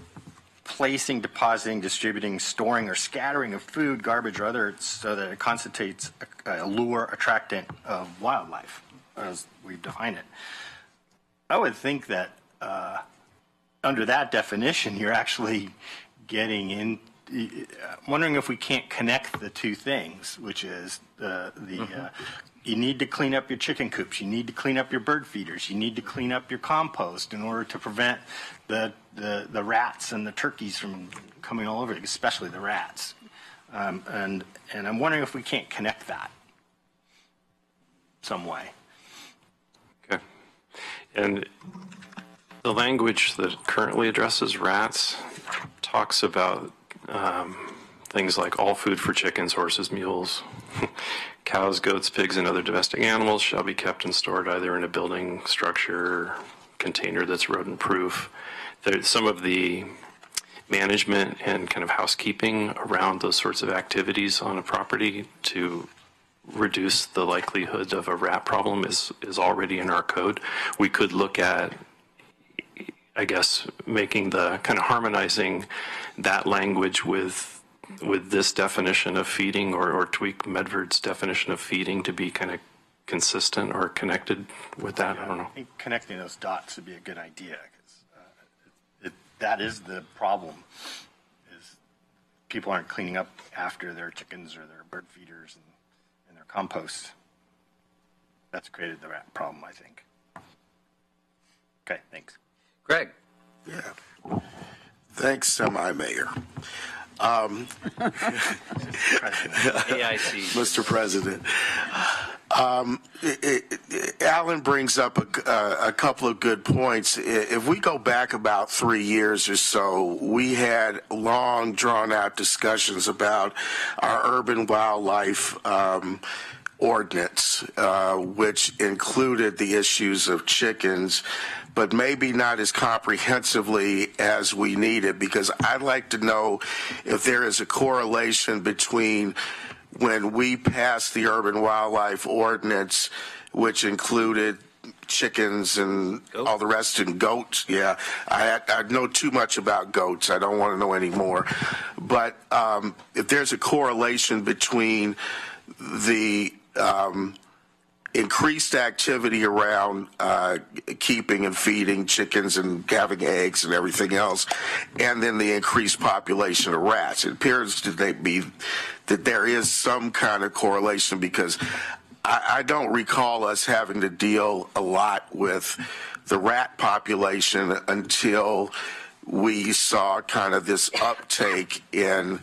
placing, depositing, distributing, storing, or scattering of food, garbage, or other so that it constitutes a lure, attractant of wildlife, as we define it. I would think that under that definition, you're actually getting in. Wondering if we can't connect the two things, which is you need to clean up your chicken coops, you need to clean up your bird feeders, you need to clean up your compost in order to prevent the rats and the turkeys from coming all over, especially the rats. And I'm wondering if we can't connect that some way. Okay. And the language that currently addresses rats talks about things like all food for chickens, horses, mules, cows, goats, pigs, and other domestic animals shall be kept and stored either in a building, structure, container that's rodent-proof. Some of the management and kind of housekeeping around those sorts of activities on a property to reduce the likelihood of a rat problem is already in our code. We could look at, I guess, making the kind of harmonizing that language with this definition of feeding, or tweak Medford's definition of feeding to be kind of consistent or connected with that. I don't know. I think connecting those dots would be a good idea, because that is the problem, is people aren't cleaning up after their chickens or their bird feeders and their compost. That's created the rat problem, I think. Okay, thanks. Greg. Yeah. Thanks, Semi-Mayor. AIC. Mr. President. Alan brings up a couple of good points. If we go back about 3 years or so, we had long, drawn-out discussions about our urban wildlife ordinance, which included the issues of chickens, but maybe not as comprehensively as we needed, because I'd like to know if there is a correlation between when we passed the urban wildlife ordinance, which included chickens and all the rest, and goats. Yeah, I know too much about goats. I don't want to know any more. But if there's a correlation between the increased activity around keeping and feeding chickens and having eggs and everything else, and then the increased population of rats. It appears that there is some kind of correlation, because I don't recall us having to deal a lot with the rat population until we saw kind of this uptake in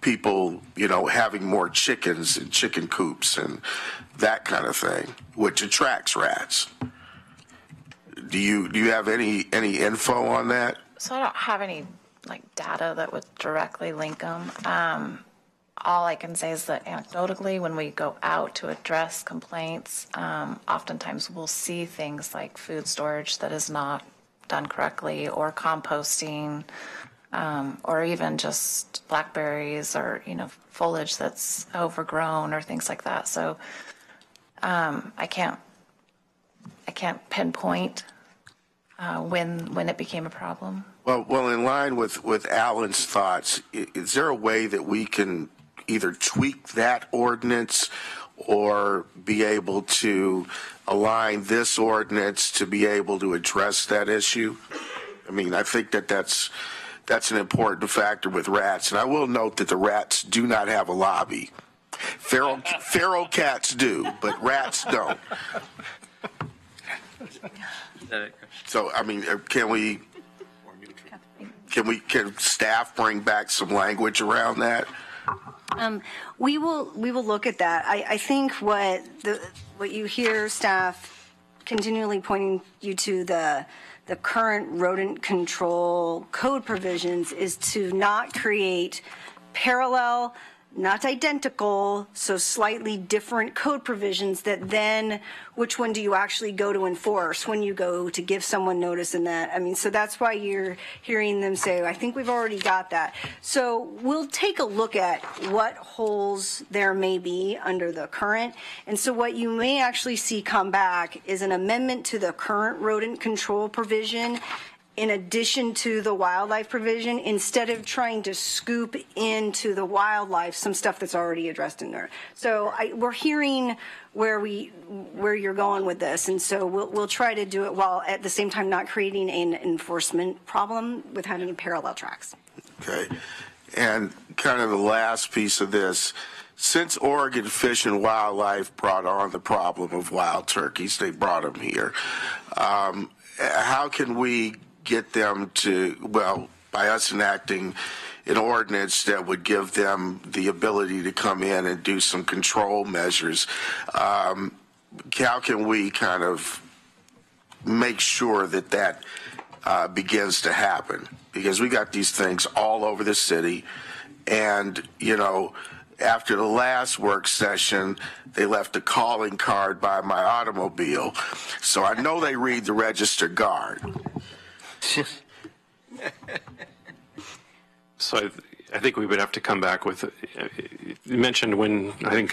people, having more chickens and chicken coops and that kind of thing, which attracts rats. Do you have any info on that? So I don't have any data that would directly link them. All I can say is that anecdotally, when we go out to address complaints, oftentimes we'll see things like food storage that is not done correctly, or composting, or even just blackberries, or foliage that's overgrown, or things like that. So I can't pinpoint when it became a problem. Well, in line with Alan's thoughts, is there a way that we can either tweak that ordinance or be able to align this ordinance to be able to address that issue? I mean, I think that's an important factor with rats. And I will note that the rats do not have a lobby. Feral cats do, but rats don't. So, I mean, can staff bring back some language around that? We will look at that. I think what you hear staff continually pointing you to the the current rodent control code provisions is to not create parallel, not identical, so slightly different code provisions that then, which one do you actually go to enforce when you go to give someone notice in that? I mean, so that's why you're hearing them say, I think we've already got that. So we'll take a look at what holes there may be under the current. And so what you may actually see come back is an amendment to the current rodent control provision in addition to the wildlife provision, instead of trying to scoop into the wildlife some stuff that's already addressed in there. So we're hearing where you're going with this, and so we'll try to do it while at the same time not creating an enforcement problem with having parallel tracks. Okay, and kind of the last piece of this. Since Oregon Fish and Wildlife brought on the problem of wild turkeys, they brought them here. How can we get them to, well, by us enacting an ordinance that would give them the ability to come in and do some control measures, how can we kind of make sure that that begins to happen? Because we got these things all over the city, and, you know, after the last work session, they left a calling card by my automobile, so I know they read the Register Guard. So I think we would have to come back with, you mentioned when, I don't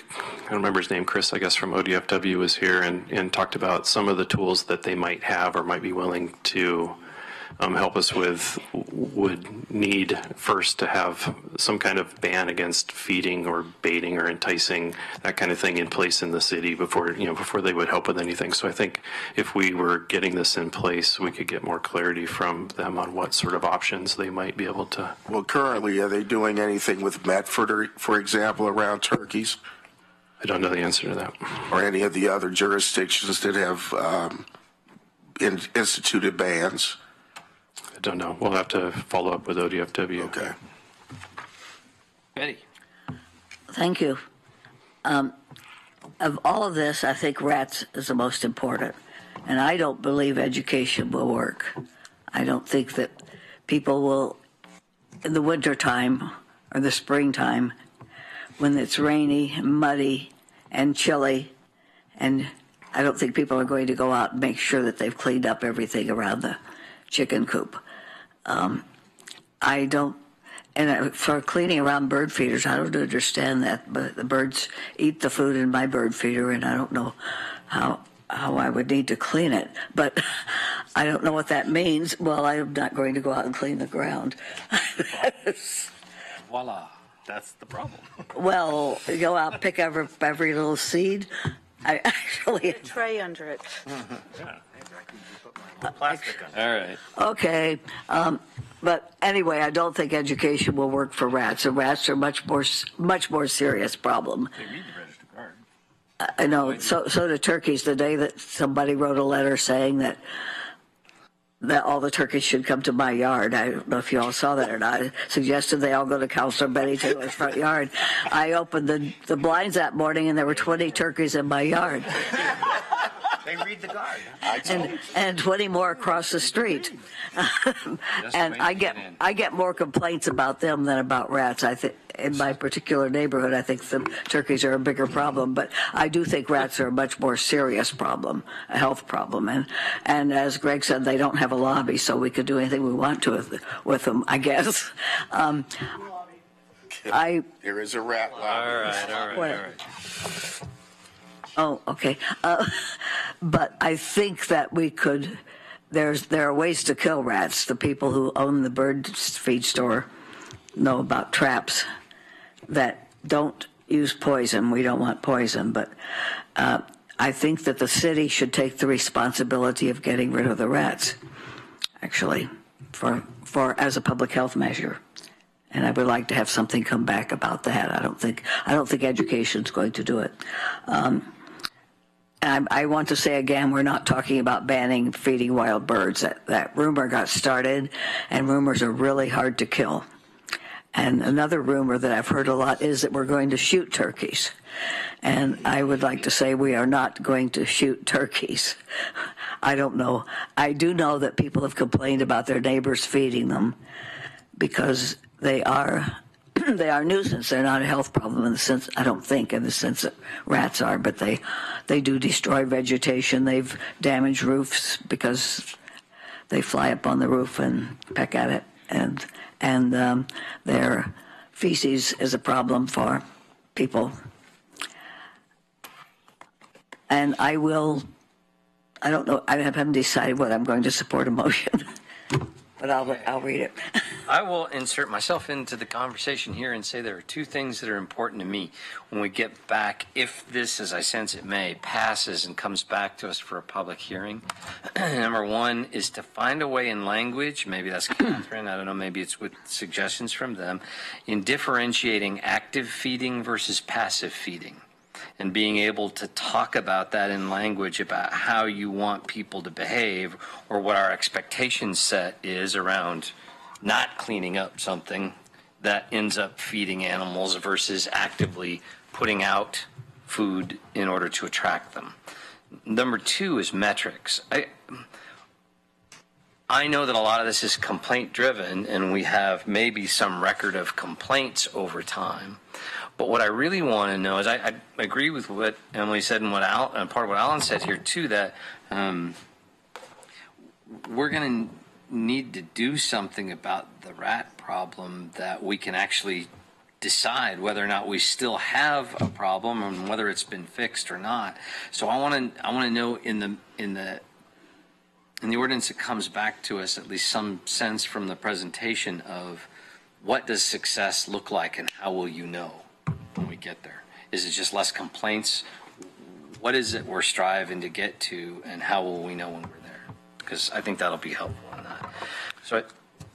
remember his name, Chris, I guess, from ODFW was here and talked about some of the tools that they might have or might be willing to help us with, would need first to have some kind of ban against feeding or baiting or enticing, that kind of thing, in place in the city before they would help with anything. So I think if we were getting this in place, we could get more clarity from them on what sort of options they might be able to. Well, currently, are they doing anything with Medford, for example, around turkeys? I don't know the answer to that. Or any of the other jurisdictions that have instituted bans? I don't know. We'll have to follow up with ODFW. Okay. Betty. Thank you. Of all of this, I think rats is the most important. And I don't believe education will work. I don't think that people will, in the wintertime or the springtime, when it's rainy and muddy and chilly, and I don't think people are going to go out and make sure that they've cleaned up everything around the chicken coop. I don't, and for cleaning around bird feeders, I don't understand that, but the birds eat the food in my bird feeder, and I don't know how I would need to clean it, but I don't know what that means. Well, I'm not going to go out and clean the ground. Voila, that's the problem. Well, go out and pick every little seed. I actually... A tray under it. Plastic. All right. Okay, but anyway, I don't think education will work for rats. The rats are much more serious problem. They read the Register Guard. I know. So do turkeys. The day that somebody wrote a letter saying that all the turkeys should come to my yard. I don't know if you all saw that or not. I suggested they all go to Councilor Betty Taylor's front yard. I opened the blinds that morning, and there were 20 turkeys in my yard. They read the guard. And 20 more across the street. And I get more complaints about them than about rats. I think in my particular neighborhood, I think the turkeys are a bigger problem, but I do think rats are a much more serious problem, a health problem. And as Greg said, they don't have a lobby, so we could do anything we want to with them, I guess. There is a rat lobby. All right. Oh, okay. But I think that we could, there are ways to kill rats. The people who own the bird feed store know about traps that don't use poison. We don't want poison, but I think that the city should take the responsibility of getting rid of the rats, actually, for as a public health measure. And I would like to have something come back about that. I don't think education's going to do it. And I want to say again, we're not talking about banning feeding wild birds. That rumor got started, and rumors are really hard to kill. And another rumor that I've heard a lot is that we're going to shoot turkeys. And I would like to say we are not going to shoot turkeys. I don't know. I do know that people have complained about their neighbors feeding them because they are they are a nuisance. They're not a health problem in the sense, I don't think, in the sense that rats are, but they do destroy vegetation. They've damaged roofs because they fly up on the roof and peck at it, and their feces is a problem for people. And I don't know, I haven't decided whether I'm going to support a motion, but I'll read it. I will insert myself into the conversation here and say there are two things that are important to me when we get back, if this, as I sense it may, passes and comes back to us for a public hearing. Number one is to find a way in language, maybe that's Catherine, I don't know, maybe it's with suggestions from them, in differentiating active feeding versus passive feeding, and being able to talk about that in language about how you want people to behave or what our expectation set is around not cleaning up something that ends up feeding animals versus actively putting out food in order to attract them. Number two is metrics. I know that a lot of this is complaint driven and we have maybe some record of complaints over time. But what I really want to know is I agree with what Emily said and part of what Alan said here too, that we're going to need to do something about the rat problem, that we can actually decide whether or not we still have a problem and whether it's been fixed or not. So I want to know in the ordinance that comes back to us at least some sense from the presentation of what does success look like and how will you know when we get there? Is it just less complaints? What is it we're striving to get to, and how will we know when we're there? Because I think that'll be helpful on that. So,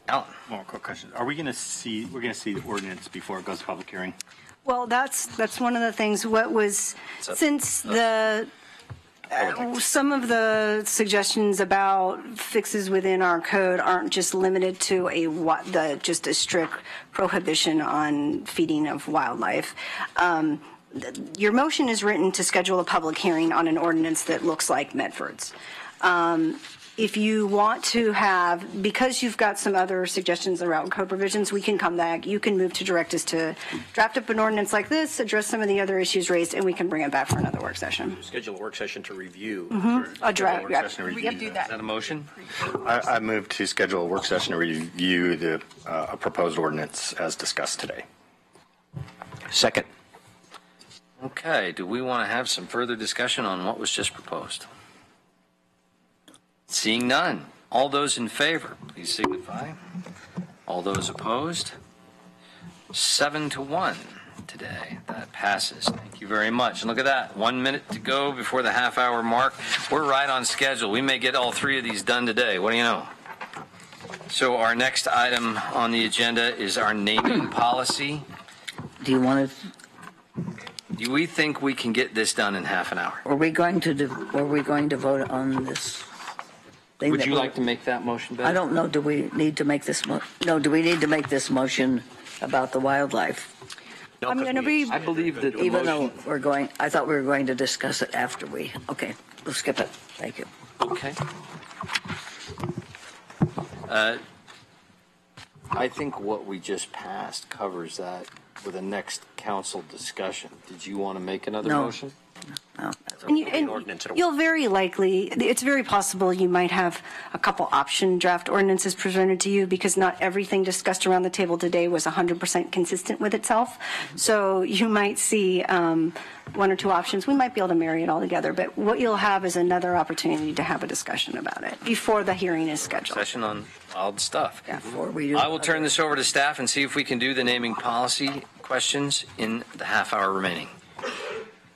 Alan. One quick question. We're going to see the ordinance before it goes to public hearing? Well, that's one of the things. Some of the suggestions about fixes within our code aren't just limited to just a strict prohibition on feeding of wildlife. Your motion is written to schedule a public hearing on an ordinance that looks like Medford's. If you want to have, because you've got some other suggestions around code provisions, we can come back. You can move to direct us to draft up an ordinance like this, address some of the other issues raised, and we can bring it back for another work session. Schedule a work session to review. A draft. We can do that. Is that a motion? I move to schedule a work session to review the proposed ordinance as discussed today. Second. Okay. Do we want to have some further discussion on what was just proposed? Seeing none. All those in favor, please signify. All those opposed? 7-1 today. That passes. Thank you very much. And look at that. 1 minute to go before the half-hour mark. We're right on schedule. We may get all three of these done today. What do you know? So our next item on the agenda is our naming policy. Do you want to? Do we think we can get this done in half an hour? Are we going to vote on this? Would you like to make that motion, Betty? I don't know. Do we need to make this do we need to make this motion about the wildlife? No, I'm going to be. I believe that Even though I thought we were going to discuss it after okay, we'll skip it. Thank you. Okay. I think what we just passed covers that with the next council discussion. Did you want to make another motion? No. And you'll very likely, it's very possible you might have a couple option draft ordinances presented to you because not everything discussed around the table today was 100% consistent with itself. So you might see one or two options. We might be able to marry it all together, but what you'll have is another opportunity to have a discussion about it before the hearing is scheduled. Session on wild stuff. Yeah, before we do. I will turn this over to staff and see if we can do the naming policy questions in the half hour remaining.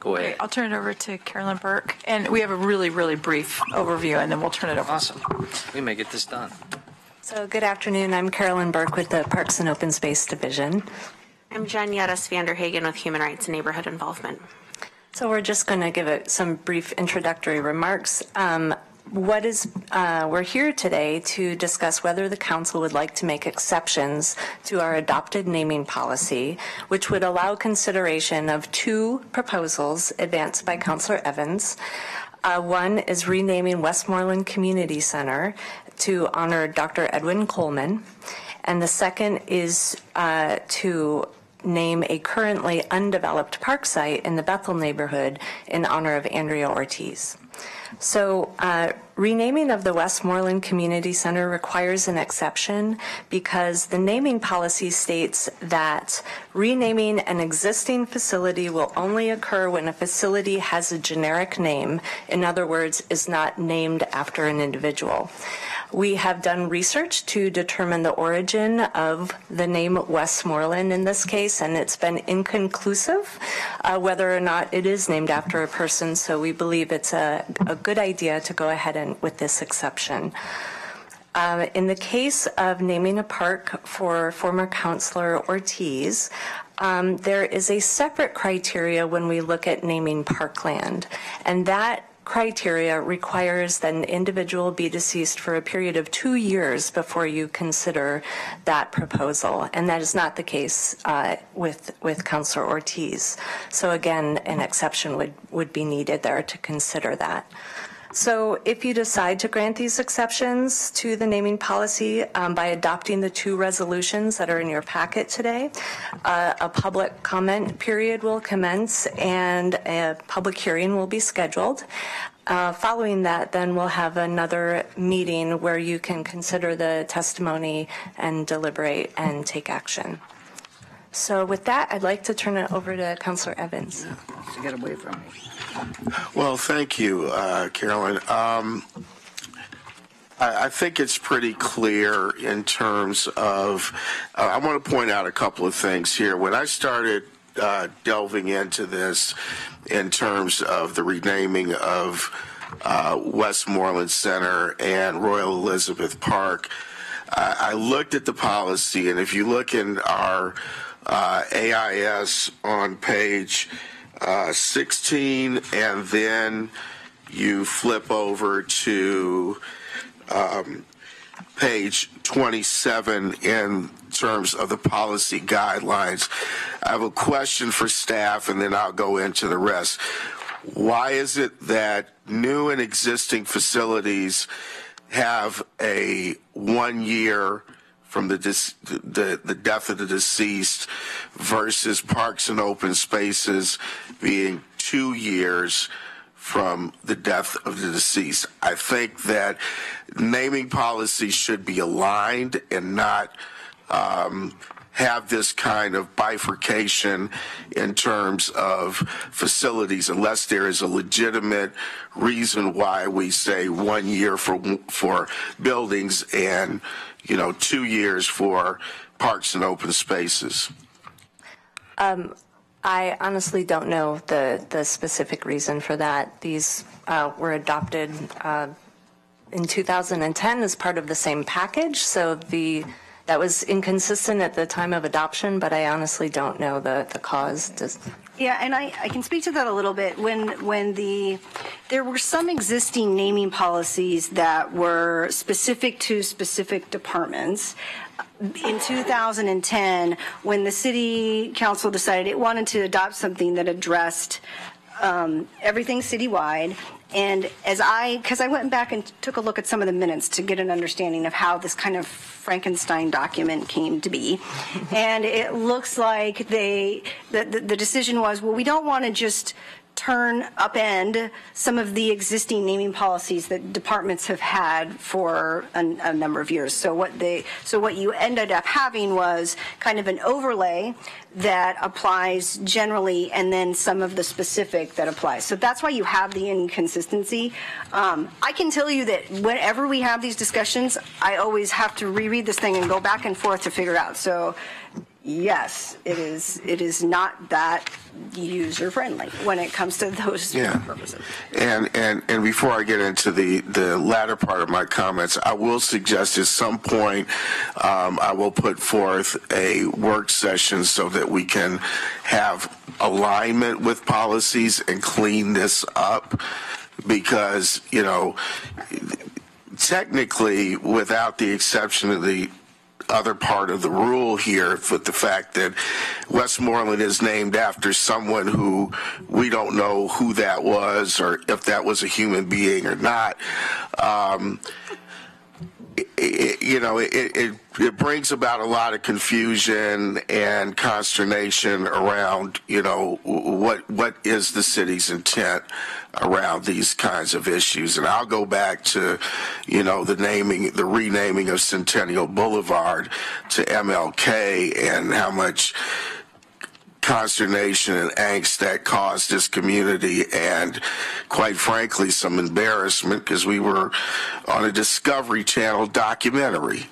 Go ahead. Okay, I'll turn it over to Carolyn Burke, and we have a really, really brief overview, and then we'll turn it over. Awesome. We may get this done. So good afternoon. I'm Carolyn Burke with the Parks and Open Space Division. I'm Janettas Vanderhagen with Human Rights and Neighborhood Involvement. So we're just going to give some brief introductory remarks. We're here today to discuss whether the council would like to make exceptions to our adopted naming policy, which would allow consideration of two proposals advanced by Councilor Evans. One is renaming Westmoreland Community Center to honor Dr. Edwin Coleman. And the second is to name a currently undeveloped park site in the Bethel neighborhood in honor of Andrea Ortiz. So renaming of the Westmoreland Community Center requires an exception because the naming policy states that renaming an existing facility will only occur when a facility has a generic name, in other words, is not named after an individual. We have done research to determine the origin of the name Westmoreland in this case, and it's been inconclusive whether or not it is named after a person, so we believe it's a good idea to go ahead and with this exception. In the case of naming a park for former councilor Ortiz, there is a separate criteria when we look at naming parkland, and that criteria requires that an individual be deceased for a period of 2 years before you consider that proposal, and that is not the case with Councilor Ortiz. So again, an exception would be needed there to consider that. So if you decide to grant these exceptions to the naming policy by adopting the 2 resolutions that are in your packet today, a public comment period will commence and a public hearing will be scheduled. Following that, then we'll have another meeting where you can consider the testimony and deliberate and take action. So with that, I'd like to turn it over to Councilor Evans. Get away from me. Well, thank you, Carolyn. I think it's pretty clear in terms of, I want to point out a couple of things here. When I started delving into this in terms of the renaming of Westmoreland Center and Royal Elizabeth Park, I looked at the policy, and if you look in our AIS on page 16, and then you flip over to page 27 in terms of the policy guidelines. I have a question for staff, and then I'll go into the rest. Why is it that new and existing facilities have a 1 year from the death of the deceased versus parks and open spaces being 2 years from the death of the deceased? I think that naming policies should be aligned and not have this kind of bifurcation in terms of facilities unless there is a legitimate reason why we say 1 year for buildings and 2 years for parks and open spaces. I honestly don't know the specific reason for that. These were adopted in 2010 as part of the same package, so that was inconsistent at the time of adoption, but I honestly don't know the cause. Yeah, and I can speak to that a little bit. There were some existing naming policies that were specific to specific departments. In 2010, when the city council decided it wanted to adopt something that addressed everything citywide, and because I went back and took a look at some of the minutes to get an understanding of how this kind of Frankenstein document came to be, and it looks like the decision was, well, we don't want to just upend some of the existing naming policies that departments have had for a number of years. So what you ended up having was kind of an overlay that applies generally, and then some of the specific that applies. So that's why you have the inconsistency. I can tell you that whenever we have these discussions, I always have to reread this thing and go back and forth to figure out. So yes, it is not that user friendly when it comes to those purposes. And before I get into the latter part of my comments, I will suggest at some point I will put forth a work session so that we can have alignment with policies and clean this up, because technically, without the exception of the other part of the rule here with the fact that Westmoreland is named after someone who we don't know who that was or if that was a human being or not. It brings about a lot of confusion and consternation around, what is the city's intent around these kinds of issues. And I'll go back to, the renaming of Centennial Boulevard to MLK and how much consternation and angst that caused this community, and quite frankly some embarrassment because we were on a Discovery Channel documentary.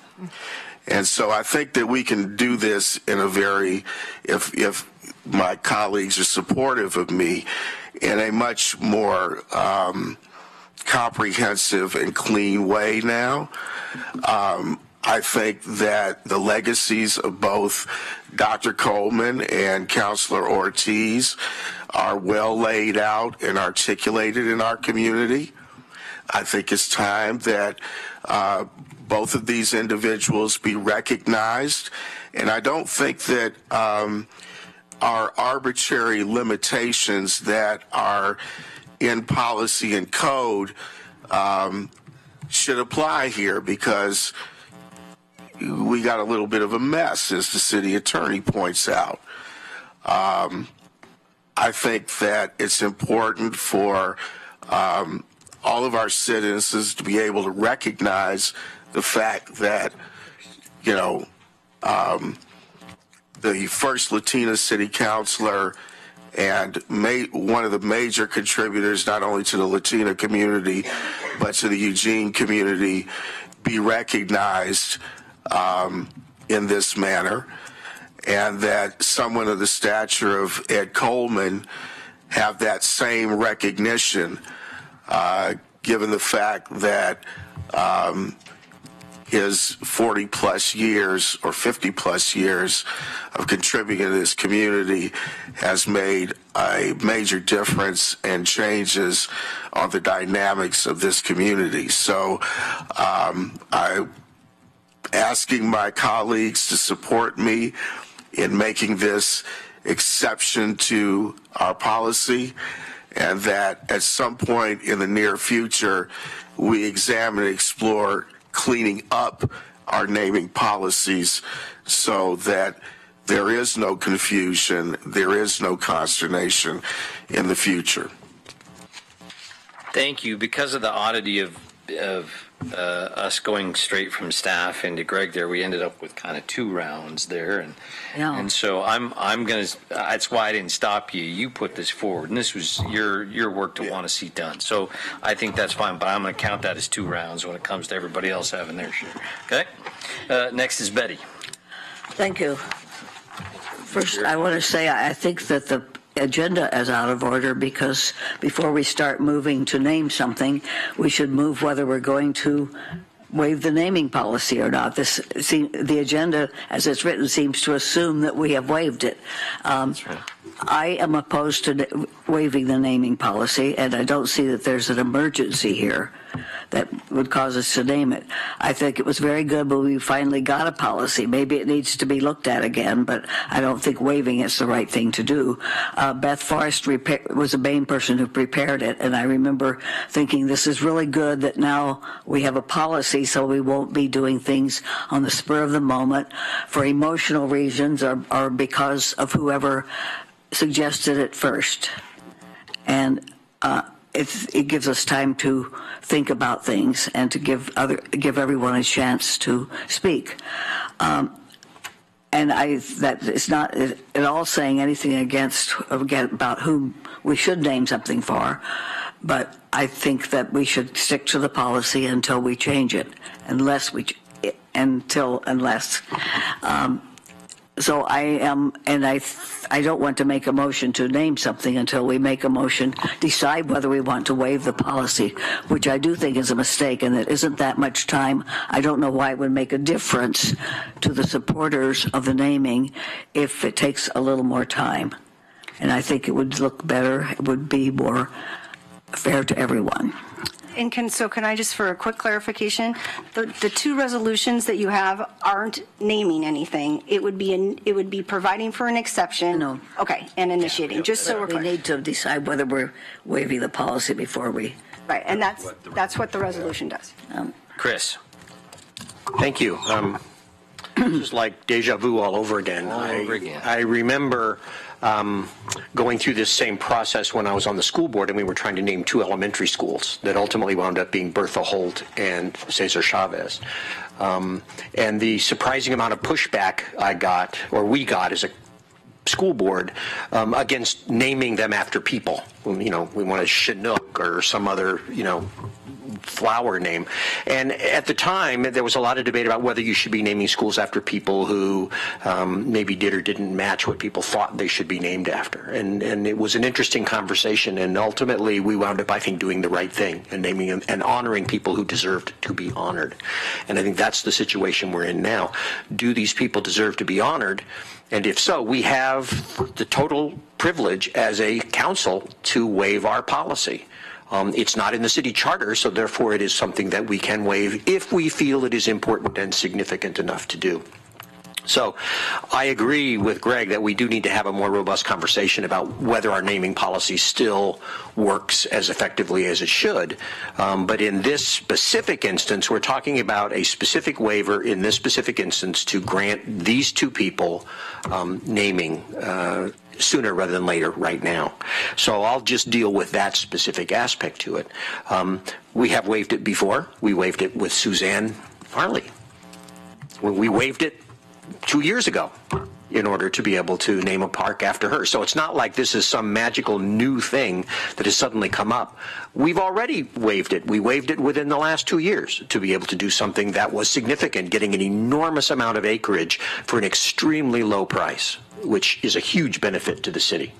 And so I think that we can do this in a very, if my colleagues are supportive of me, in a much more comprehensive and clean way now. I think that the legacies of both Dr. Coleman and Councilor Ortiz are well laid out and articulated in our community. I think it's time that both of these individuals be recognized. And I don't think that our arbitrary limitations that are in policy and code should apply here, because we got a little bit of a mess, as the city attorney points out. I think that it's important for all of our citizens to be able to recognize the fact that, the first Latina city councilor and one of the major contributors not only to the Latina community but to the Eugene community be recognized in this manner, and that someone of the stature of Ed Coleman have that same recognition, given the fact that his 40 plus years or 50 plus years of contributing to this community has made a major difference and changes on the dynamics of this community. So I'm asking my colleagues to support me in making this exception to our policy, and that at some point in the near future we examine and explore cleaning up our naming policies so that there is no confusion, there is no consternation in the future. Thank you. Because of the oddity of us going straight from staff into Greg there, we ended up with kind of 2 rounds there, and so I'm gonna. That's why I didn't stop you. You put this forward, and this was your work to want to see done. So I think that's fine, but I'm going to count that as 2 rounds when it comes to everybody else having their share. Okay. Next is Betty. Thank you. First, I want to say I think that the agenda is out of order, because before we start moving to name something, we should move whether we're going to waive the naming policy or not. The agenda, as it's written, seems to assume that we have waived it. That's right. I am opposed to waiving the naming policy, and I don't see that there's an emergency here that would cause us to name it. I think it was very good when we finally got a policy. Maybe it needs to be looked at again, but I don't think waiving it's the right thing to do. Beth Forrest was the main person who prepared it, and I remember thinking this is really good that now we have a policy so we won't be doing things on the spur of the moment for emotional reasons or because of whoever suggested it first. And it gives us time to think about things and to give everyone a chance to speak. And that is not at all saying anything about whom we should name something for, but I think that we should stick to the policy until we change it, unless. So I am, and I don't want to make a motion to name something until we make a motion, decide whether we want to waive the policy, which I do think is a mistake, and it isn't that much time. I don't know why it would make a difference to the supporters of the naming if it takes a little more time. And I think it would look better, it would be more fair to everyone. And can I just, for a quick clarification, the two resolutions that you have aren't naming anything. It would be providing for an exception. No. Okay, and initiating, just so we're We clear. need to decide whether we're waiving the policy before we. Right, and that's what the resolution does. Chris. Thank you. This is like deja vu all over again. I remember going through this same process when I was on the school board, and we were trying to name two elementary schools that ultimately wound up being Bertha Holt and Cesar Chavez. And the surprising amount of pushback we got as a school board against naming them after people. We wanted Chinook or some other, flower name. And at the time, there was a lot of debate about whether you should be naming schools after people who maybe did or didn't match what people thought they should be named after. And it was an interesting conversation. And ultimately, we wound up, I think, doing the right thing and naming them and honoring people who deserved to be honored. And I think that's the situation we're in now. Do these people deserve to be honored? And if so, we have the total privilege as a council to waive our policy. It's not in the city charter, so therefore it is something that we can waive if we feel it is important and significant enough to do. So I agree with Greg that we do need to have a more robust conversation about whether our naming policy still works as effectively as it should. But in this specific instance, we're talking about a specific waiver in this specific instance to grant these two people naming sooner rather than later right now. So I'll just deal with that specific aspect to it. We have waived it before. We waived it with Suzanne Farley. We waived it 2 years ago in order to be able to name a park after her. So it's not like this is some magical new thing that has suddenly come up. We've already waived it. We waived it within the last 2 years to be able to do something that was significant, getting an enormous amount of acreage for an extremely low price, which is a huge benefit to the city.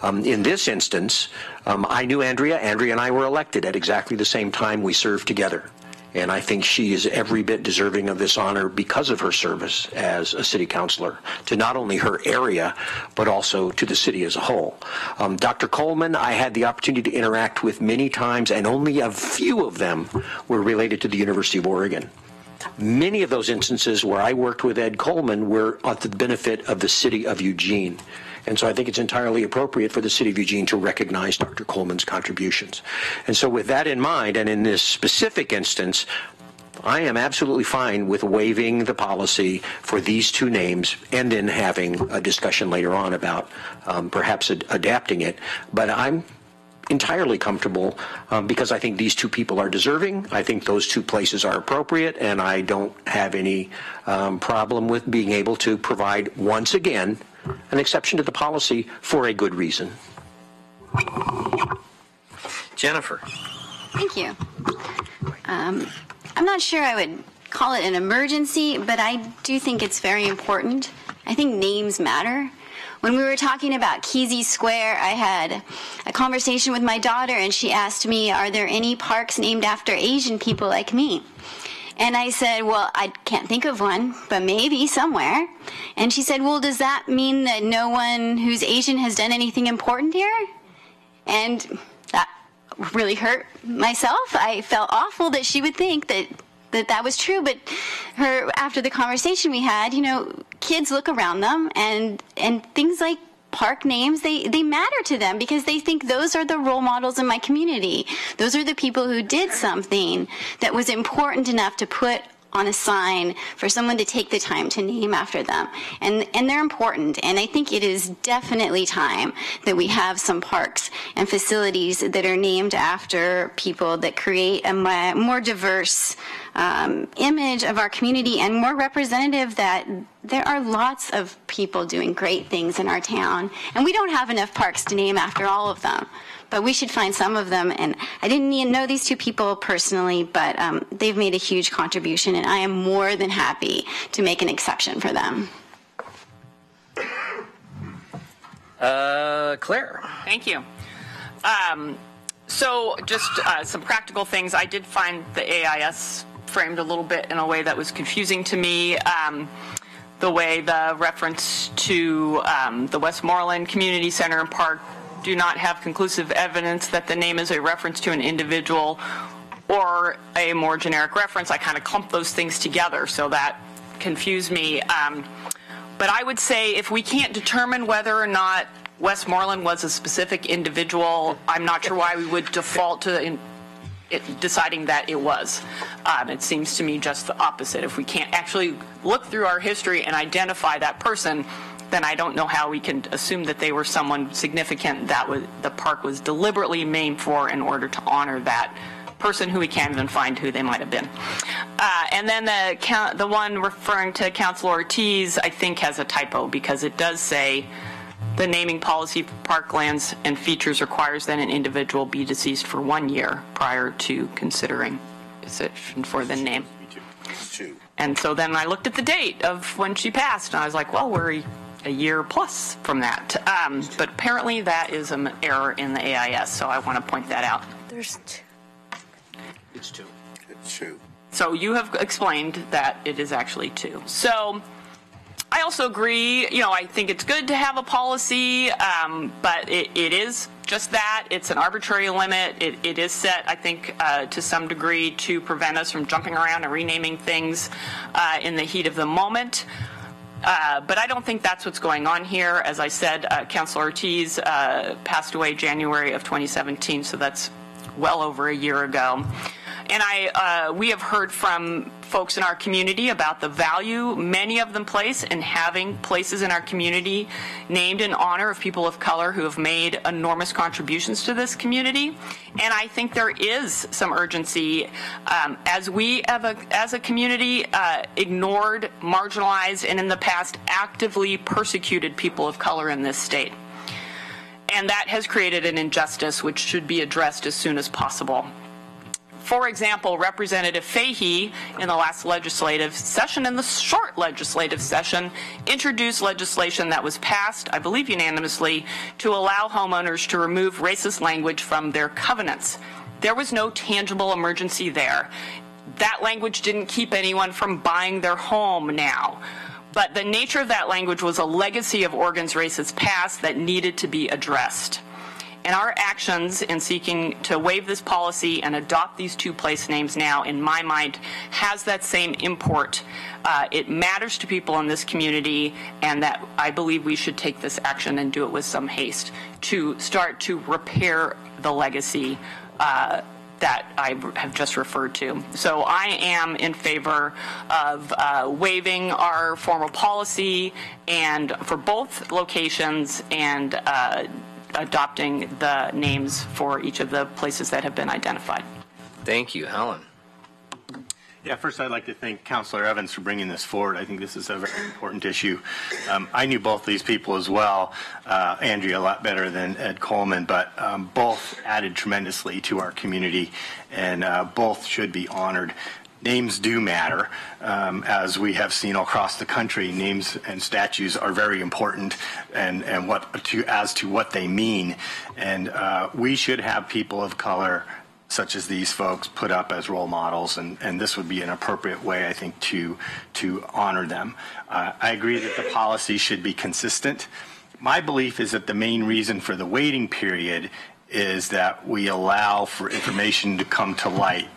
In this instance, I knew Andrea. Andrea and I were elected at exactly the same time. We served together. And I think she is every bit deserving of this honor because of her service as a city councilor to not only her area, but also to the city as a whole. Dr. Coleman, I had the opportunity to interact with many times, and only a few of them were related to the University of Oregon. Many of those instances where I worked with Ed Coleman were at the benefit of the city of Eugene. And so I think it's entirely appropriate for the city of Eugene to recognize Dr. Coleman's contributions. And so with that in mind, and in this specific instance, I am absolutely fine with waiving the policy for these two names and then having a discussion later on about perhaps adapting it. But I'm entirely comfortable because I think these two people are deserving. I think those two places are appropriate, and I don't have any problem with being able to provide, once again, an exception to the policy for a good reason. Jennifer. Thank you. I'm not sure I would call it an emergency, but I do think it's very important. I think names matter. When we were talking about Kesey Square, I had a conversation with my daughter, and she asked me, are there any parks named after Asian people like me? And I said, well, I can't think of one, but maybe somewhere. And she said, well, does that mean that no one who's Asian has done anything important here? And that really hurt myself. I felt awful that she would think that was true. But after the conversation we had, kids look around them, and things like park names, they matter to them because they think those are the role models in my community. Those are the people who did something that was important enough to put on a sign for someone to take the time to name after them. And they're important. And I think it is definitely time that we have some parks and facilities that are named after people that create a more diverse image of our community and more representative that there are lots of people doing great things in our town. And we don't have enough parks to name after all of them. But we should find some of them. And I didn't even know these two people personally, but they've made a huge contribution, and I am more than happy to make an exception for them. Claire. Thank you. So just some practical things. I did find the AIS framed a little bit in a way that was confusing to me. The way the reference to the Westmoreland Community Center and Park do not have conclusive evidence that the name is a reference to an individual or a more generic reference. I kind of clumped those things together, so that confused me. But I would say if we can't determine whether or not Westmoreland was a specific individual, I'm not sure why we would default to deciding that it was. It seems to me just the opposite. If we can't actually look through our history and identify that person, then I don't know how we can assume that they were someone significant that the park was deliberately named for in order to honor that person who we can't even find who they might have been. And then the one referring to Councilor Ortiz, I think has a typo, because it does say the naming policy for parklands and features requires that an individual be deceased for 1 year prior to considering decision for the name. And so then I looked at the date of when she passed, and I was like, well, we're a year plus from that. But apparently that is an error in the AIS, so I want to point that out. There's two. It's two. It's two. So you have explained that it is actually 2. So I also agree, I think it's good to have a policy, but it is just that. It's an arbitrary limit. It is set, I think, to some degree to prevent us from jumping around and renaming things in the heat of the moment. But I don't think that's what's going on here. As I said, Councilor Ortiz passed away January of 2017, so that's well over a year ago. And we have heard from folks in our community about the value many of them place in having places in our community named in honor of people of color who have made enormous contributions to this community. And I think there is some urgency as we as a community ignored, marginalized, and in the past actively persecuted people of color in this state. And that has created an injustice which should be addressed as soon as possible. For example, Representative Fahey in the last legislative session, in the short legislative session, introduced legislation that was passed, I believe unanimously, to allow homeowners to remove racist language from their covenants. There was no tangible emergency there. That language didn't keep anyone from buying their home now. But the nature of that language was a legacy of Oregon's racist past that needed to be addressed. And our actions in seeking to waive this policy and adopt these 2 place names now, in my mind, has that same import. It matters to people in this community, and that I believe we should take this action and do it with some haste to start to repair the legacy that I have just referred to. So I am in favor of waiving our formal policy and for both locations and adopting the names for each of the places that have been identified. Thank you. Helen. Yeah, first I'd like to thank Councilor Evans for bringing this forward. I think this is a very important issue. I knew both these people as well, Andrea a lot better than Ed Coleman, but both added tremendously to our community, and both should be honored. Names do matter. As we have seen across the country, names and statues are very important and as to what they mean. And we should have people of color such as these folks put up as role models, and this would be an appropriate way, I think, to honor them. I agree that the policy should be consistent. My belief is that the main reason for the waiting period is that we allow for information to come to light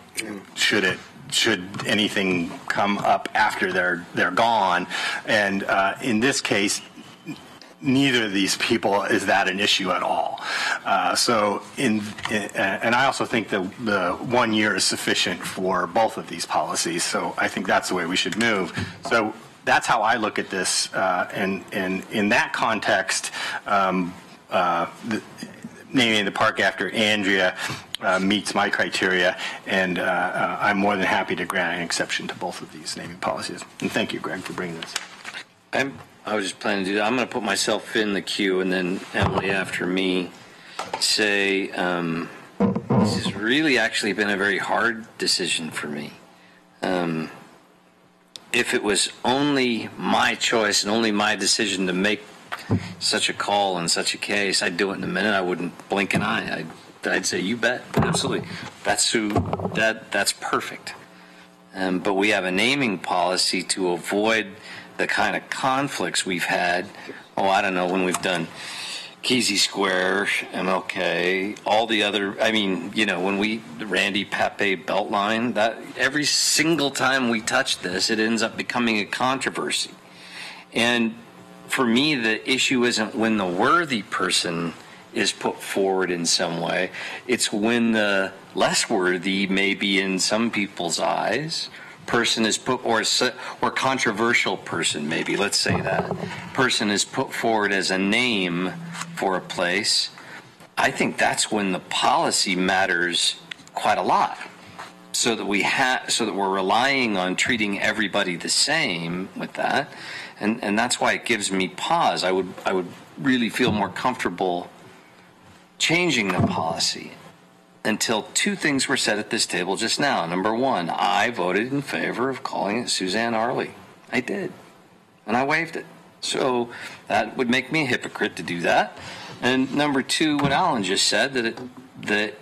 should anything come up after they're gone. And in this case, neither of these people is that an issue at all. And I also think that the 1 year is sufficient for both of these policies. So I think that's the way we should move. So that's how I look at this. And in that context, naming the park after Andrea meets my criteria, and I'm more than happy to grant an exception to both of these naming policies. And thank you, Greg, for bringing this. I was just planning to do that. I'm going to put myself in the queue, and then Emily after me say, this has really actually been a very hard decision for me. If it was only my choice and only my decision to make such a call in such a case, I'd do it in a minute. I wouldn't blink an eye. I'd say, you bet, absolutely. That's perfect. But we have a naming policy to avoid the kind of conflicts we've had. I don't know, when we've done Kesey Square, MLK, all the other, I mean, you know, when the Randy Pape Beltline, that every single time we touch this, it ends up becoming a controversy. And for me, the issue isn't when the worthy person is put forward in some way. It's when the less worthy, maybe in some people's eyes, person is put, or controversial person, maybe, let's say that, person is put forward as a name for a place. I think that's when the policy matters quite a lot. So that we're relying on treating everybody the same with that. And that's why it gives me pause. I would really feel more comfortable changing the policy until two things were said at this table just now. Number one, I voted in favor of calling it Suzanne Arley. I did. And I waived it. So that would make me a hypocrite to do that. And number two, what Alan just said, that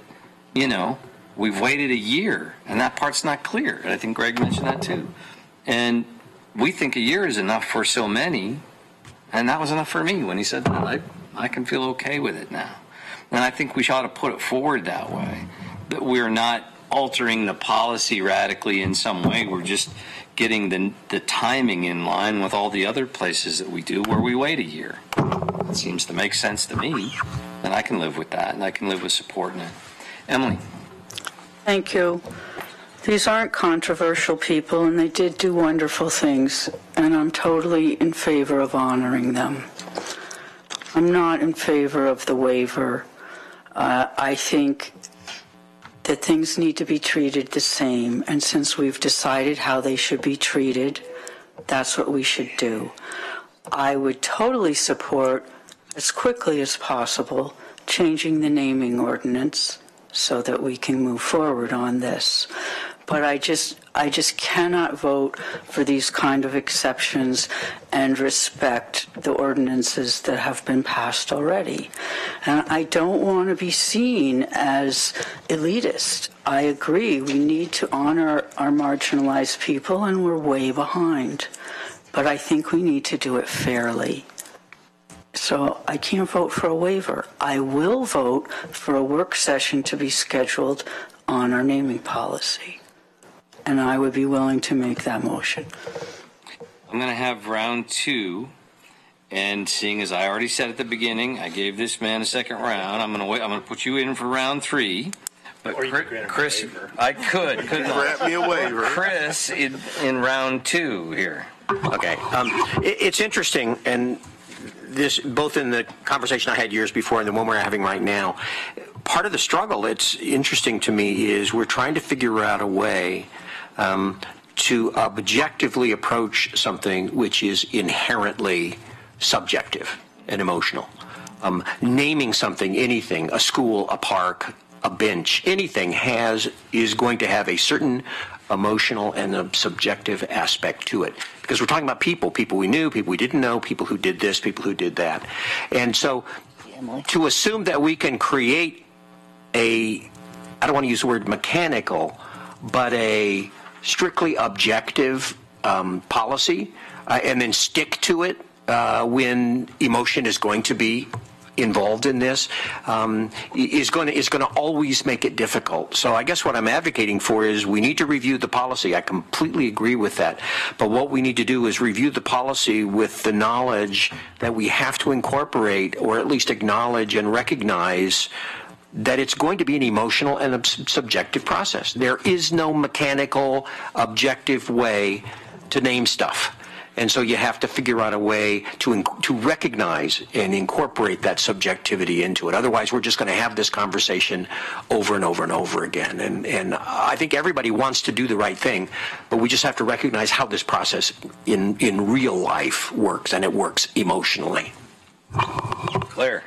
you know, we've waited a year, and that part's not clear. And I think Greg mentioned that too. And we think a year is enough for so many, and that was enough for me when he said that. I can feel okay with it now. And I think we ought to put it forward that way, that we're not altering the policy radically in some way. We're just getting the timing in line with all the other places that we do where we wait a year. It seems to make sense to me, and I can live with that, and I can live with supporting it. Emily. Thank you. These aren't controversial people, and they did do wonderful things, and I'm totally in favor of honoring them. I'm not in favor of the waiver. I think that things need to be treated the same, and since we've decided how they should be treated, that's what we should do. I would totally support, as quickly as possible, changing the naming ordinance so that we can move forward on this. But I just cannot vote for these kind of exceptions and respect the ordinances that have been passed already. And I don't want to be seen as elitist. I agree, we need to honor our marginalized people, and we're way behind. But I think we need to do it fairly. So I can't vote for a waiver. I will vote for a work session to be scheduled on our naming policy. And I would be willing to make that motion. I'm going to have round two, and seeing as I already said at the beginning, I gave this man a second round. I'm going to put you in for round three. But Chris, I could grant me a waiver. Chris in round two here. Okay, it's interesting, and this both in the conversation I had years before and the one we're having right now. Part of the struggle, it's interesting to me, is we're trying to figure out a way to objectively approach something which is inherently subjective and emotional. Naming something, anything, a school, a park, a bench, anything is going to have a certain emotional and a subjective aspect to it. Because we're talking about people we knew, people we didn't know, people who did this, people who did that. And so to assume that we can create I don't want to use the word mechanical, but a strictly objective policy and then stick to it when emotion is going to be involved in this is going to always make it difficult. So I guess what I'm advocating for is we need to review the policy. I completely agree with that. But what we need to do is review the policy with the knowledge that we have to incorporate, or at least acknowledge and recognize, that it's going to be an emotional and a subjective process. There is no mechanical, objective way to name stuff. And so you have to figure out a way to recognize and incorporate that subjectivity into it. Otherwise, we're just going to have this conversation over and over and over again. And I think everybody wants to do the right thing, but we just have to recognize how this process in real life works, and it works emotionally. Claire.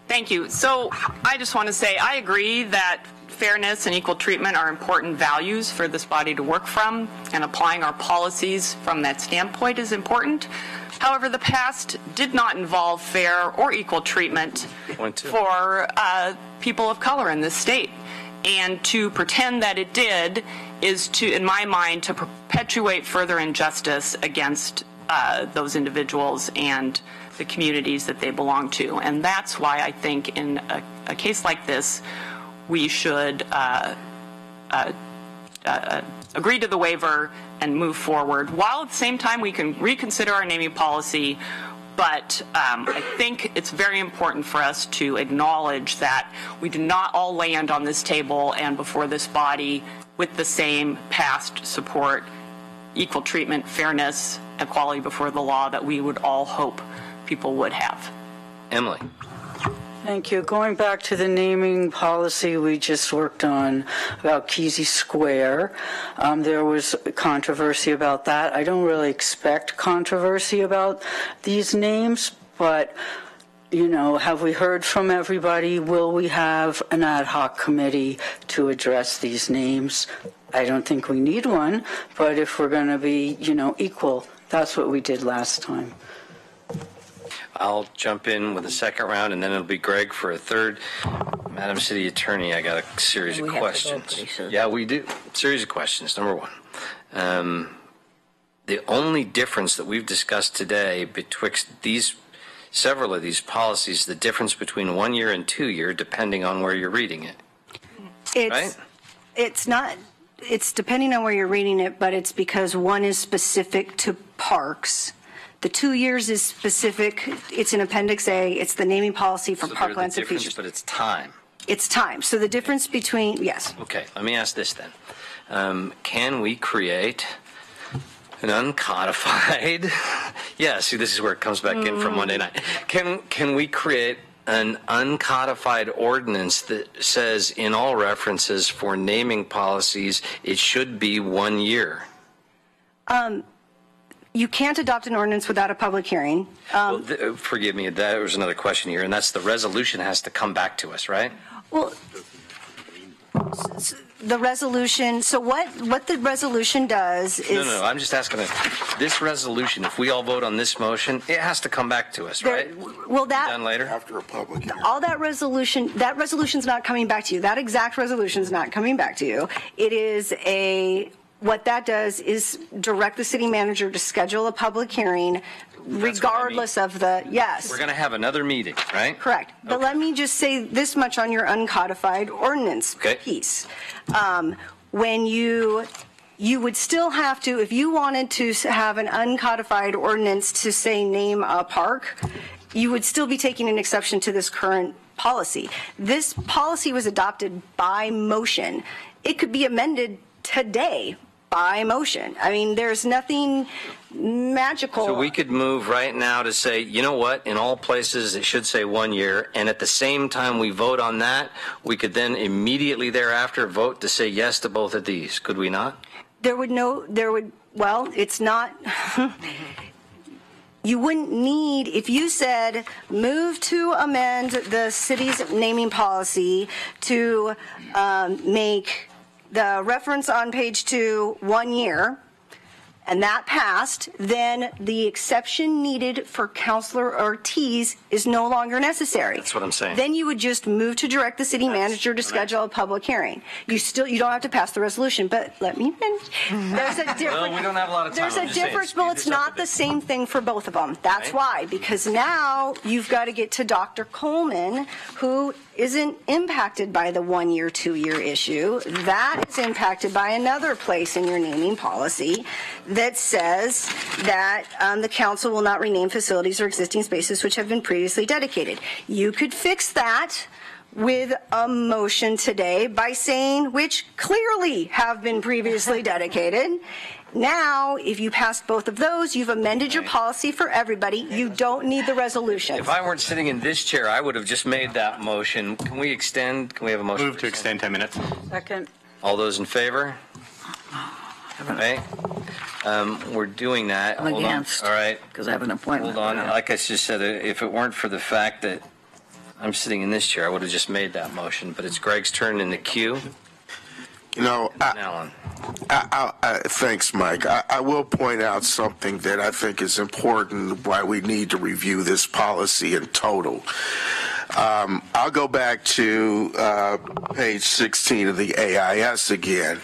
Thank you. So I just want to say I agree that fairness and equal treatment are important values for this body to work from, and applying our policies from that standpoint is important. However, the past did not involve fair or equal treatment for people of color in this state. And to pretend that it did is to, in my mind, to perpetuate further injustice against those individuals and the communities that they belong to. And that's why I think in a case like this, we should agree to the waiver and move forward, while at the same time we can reconsider our naming policy. But I think it's very important for us to acknowledge that we do not all land on this table and before this body with the same past support, equal treatment, fairness, equality before the law that we would all hope people would have. Emily. Thank you. Going back to the naming policy we just worked on about Kesey Square, there was controversy about that. I don't really expect controversy about these names, but, you know, have we heard from everybody? Will we have an ad hoc committee to address these names? I don't think we need one, but if we're going to be, you know, equal, that's what we did last time. I'll jump in with a second round, and then it'll be Greg for a third. Madam City Attorney, I got a series of questions. Yeah, we do. Series of questions. Number one, the only difference that we've discussed today betwixt several of these policies, the difference between 1 year and 2 year, depending on where you're reading it. Right? It's not. It's depending on where you're reading it, but it's because one is specific to parks. The 2 years is specific. It's in Appendix A. It's the naming policy for parklands and features. But it's time. It's time. So the difference between, yes. Okay, let me ask this then. Can we create an uncodified, yeah, see, this is where it comes back in from Monday night. Can we create an uncodified ordinance that says in all references for naming policies, it should be 1 year? You can't adopt an ordinance without a public hearing. Forgive me, there was another question here, and that's the resolution has to come back to us, right? Well, the resolution, so what the resolution does is... No, I'm just asking, this resolution, if we all vote on this motion, it has to come back to us, right? Well, that... Done later? After a public hearing. All that resolution's not coming back to you. That exact resolution's not coming back to you. It is what that does is direct the city manager to schedule a public hearing regardless of the, yes. We're going to have another meeting, right? Correct. But let me just say this much on your uncodified ordinance piece. When you would still have to, if you wanted to have an uncodified ordinance to say name a park, you would still be taking an exception to this current policy. This policy was adopted by motion. It could be amended today by motion. I mean, there's nothing magical. So we could move right now to say, you know what, in all places it should say 1 year, and at the same time we vote on that, we could then immediately thereafter vote to say yes to both of these. Could we not? Well, it's not. You wouldn't need, if you said move to amend the city's naming policy to make the reference on page 2 1 year, and that passed, then the exception needed for Councilor Ortiz is no longer necessary. That's what I'm saying. Then you would just move to direct the city manager to schedule a public hearing. You don't have to pass the resolution, but let me finish. There's a difference. Well, we don't have a lot of time. There's a difference, but it's not the same thing for both of them. That's why, because now you've got to get to Dr. Coleman, who isn't impacted by the 1 year, 2 year issue. That is impacted by another place in your naming policy that says that the council will not rename facilities or existing spaces which have been previously dedicated. You could fix that with a motion today by saying which clearly have been previously dedicated. Now, if you passed both of those, you've amended your policy for everybody. You don't need the resolution. If I weren't sitting in this chair, I would have just made that motion. Can we extend? Can we have a motion? Move to extend 10 minutes. Second. All those in favor? Okay. We're doing that. I'm against. All right. Because I have an appointment. Hold on. Like I just said, if it weren't for the fact that I'm sitting in this chair, I would have just made that motion. But it's Greg's turn in the queue. You know, Alan. Thanks, Mike. I will point out something that I think is important why we need to review this policy in total. I'll go back to page 16 of the AIS again,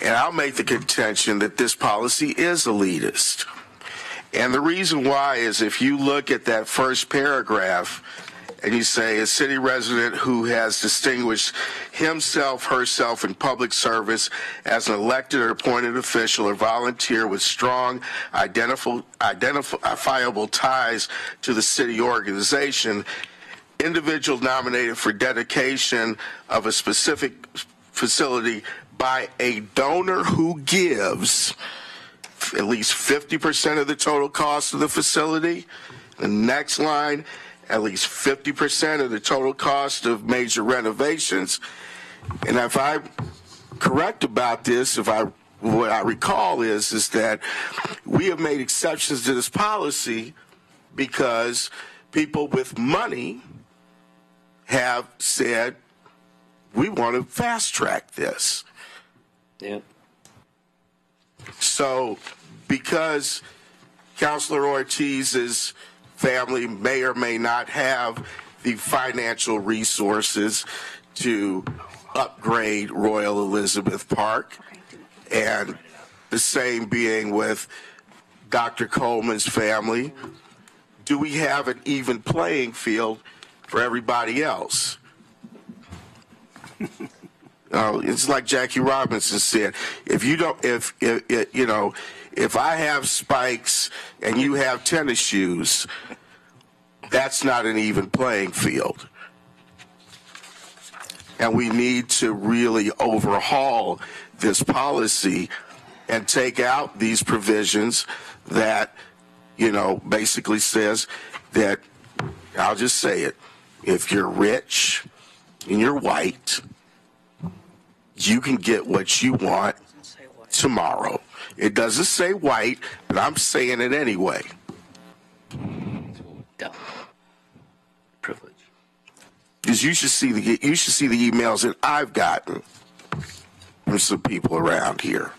and I'll make the contention that this policy is elitist. And the reason why is if you look at that first paragraph and you say a city resident who has distinguished himself, herself in public service as an elected or appointed official or volunteer with strong identifiable ties to the city organization, individual nominated for dedication of a specific facility by a donor who gives at least 50% of the total cost of the facility. The next line, at least 50% of the total cost of major renovations. And if I'm correct about this, what I recall is that we have made exceptions to this policy because people with money have said, we want to fast track this. Yep. So because Councilor Ortiz's family may or may not have the financial resources to upgrade Royal Elizabeth Park, and the same being with Dr. Coleman's family, do we have an even playing field for everybody else? It's like Jackie Robinson said, if I have spikes and you have tennis shoes, that's not an even playing field. And we need to really overhaul this policy and take out these provisions that, basically says that, I'll just say it, if you're rich and you're white, you can get what you want tomorrow. It doesn't say white, but I'm saying it anyway. Dumb. Privilege. Because you should see the emails that I've gotten from some people around here.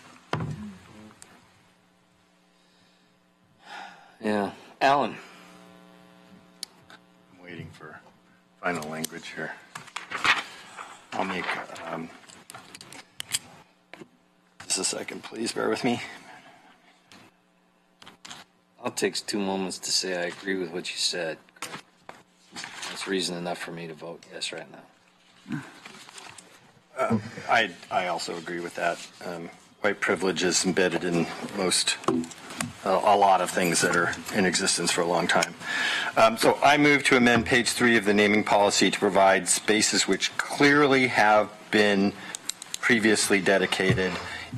Yeah. Alan. I'm waiting for final language here. I'll make just a second, please. Bear with me. I'll take 2 moments to say I agree with what you said. That's reason enough for me to vote yes right now. I also agree with that. White privilege is embedded in a lot of things that are in existence for a long time. So I move to amend page 3 of the naming policy to provide spaces which clearly have been previously dedicated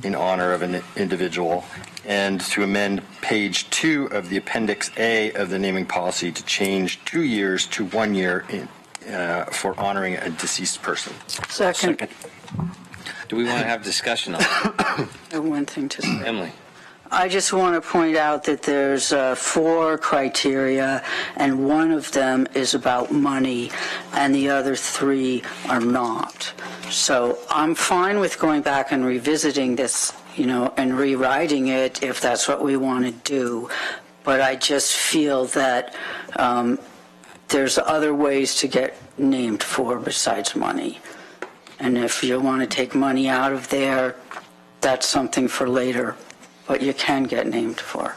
in honor of an individual, and to amend page 2 of the appendix A of the naming policy to change 2 years to 1 year for honoring a deceased person. Second. Do we want to have discussion on that? I have one thing to say. Emily. I just want to point out that there's 4 criteria, and one of them is about money, and the other 3 are not. So I'm fine with going back and revisiting this, and rewriting it if that's what we want to do. But I just feel that there's other ways to get named for besides money. And if you want to take money out of there, that's something for later. But you can get named for.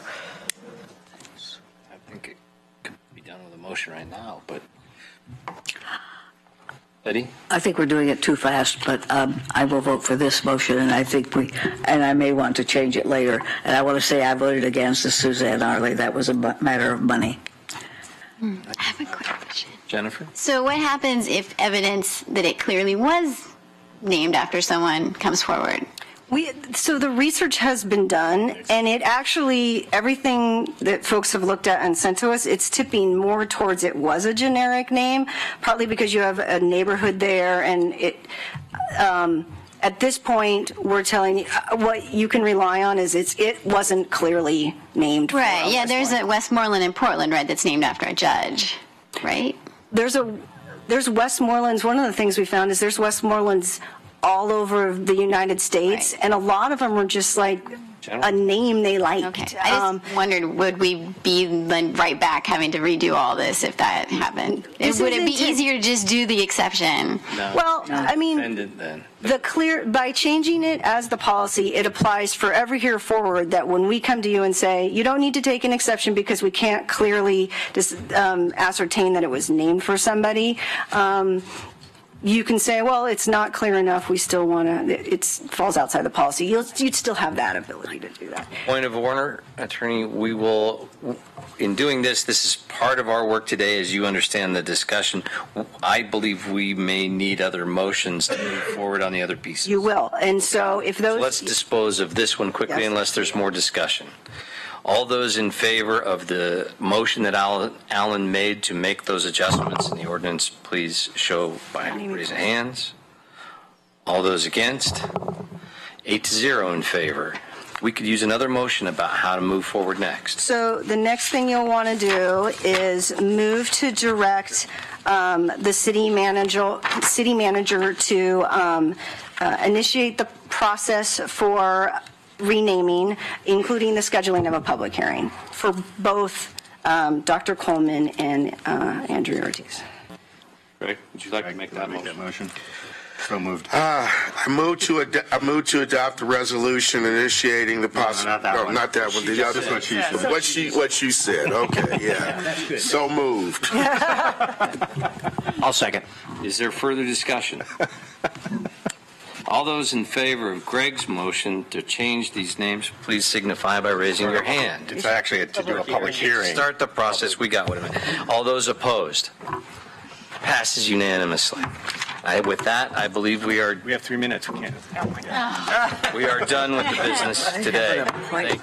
I think it could be done with a motion right now, but Betty? I think we're doing it too fast, but I will vote for this motion, and I may want to change it later. And I want to say I voted against the Suzanne Arley. That was a matter of money. I have a quick question. Jennifer? So what happens if evidence that it clearly was named after someone comes forward? So the research has been done, and it actually, everything that folks have looked at and sent to us, it's tipping more towards it was a generic name, partly because you have a neighborhood there, and at this point, we're telling you, what you can rely on is it wasn't clearly named. Right, yeah, there's a Westmoreland in Portland, right, that's named after a judge, right? There's Westmorelands, one of the things we found is there's Westmorelands all over the United States, and a lot of them are just like a name they liked. Okay. I just wondered, would we be then right back having to redo all this if that happened? Would it be easier to just do the exception? No. Well, I mean, Then. by changing it as the policy, it applies forever here forward that when we come to you and say, you don't need to take an exception because we can't clearly ascertain that it was named for somebody, you can say, well, it's not clear enough, we still want to, it falls outside the policy. You'd still have that ability to do that. Point of order, Attorney, we will, in doing this is part of our work today as you understand the discussion. I believe we may need other motions to move forward on the other pieces. You will. And so if those... So let's dispose of this one quickly unless there's more discussion. All those in favor of the motion that Alan made to make those adjustments in the ordinance, please show by raising hands. All those against? 8-0 in favor. We could use another motion about how to move forward next. So the next thing you'll want to do is move to direct the city manager to initiate the process for renaming, including the scheduling of a public hearing for both Dr. Coleman and Andrew Ortiz. Greg, would you like to make that motion? So moved. I move to adopt a resolution initiating the possible. not that one. Not that one. The other. What she said. Okay, yeah. So moved. I'll second. Is there further discussion? All those in favor of Greg's motion to change these names, please signify by raising your hand. It's actually to do a public hearing. Start the process. We got one. All those opposed? Passes unanimously. With that, I believe we are. We have 3 minutes. We can't. We are done with the business today. Thank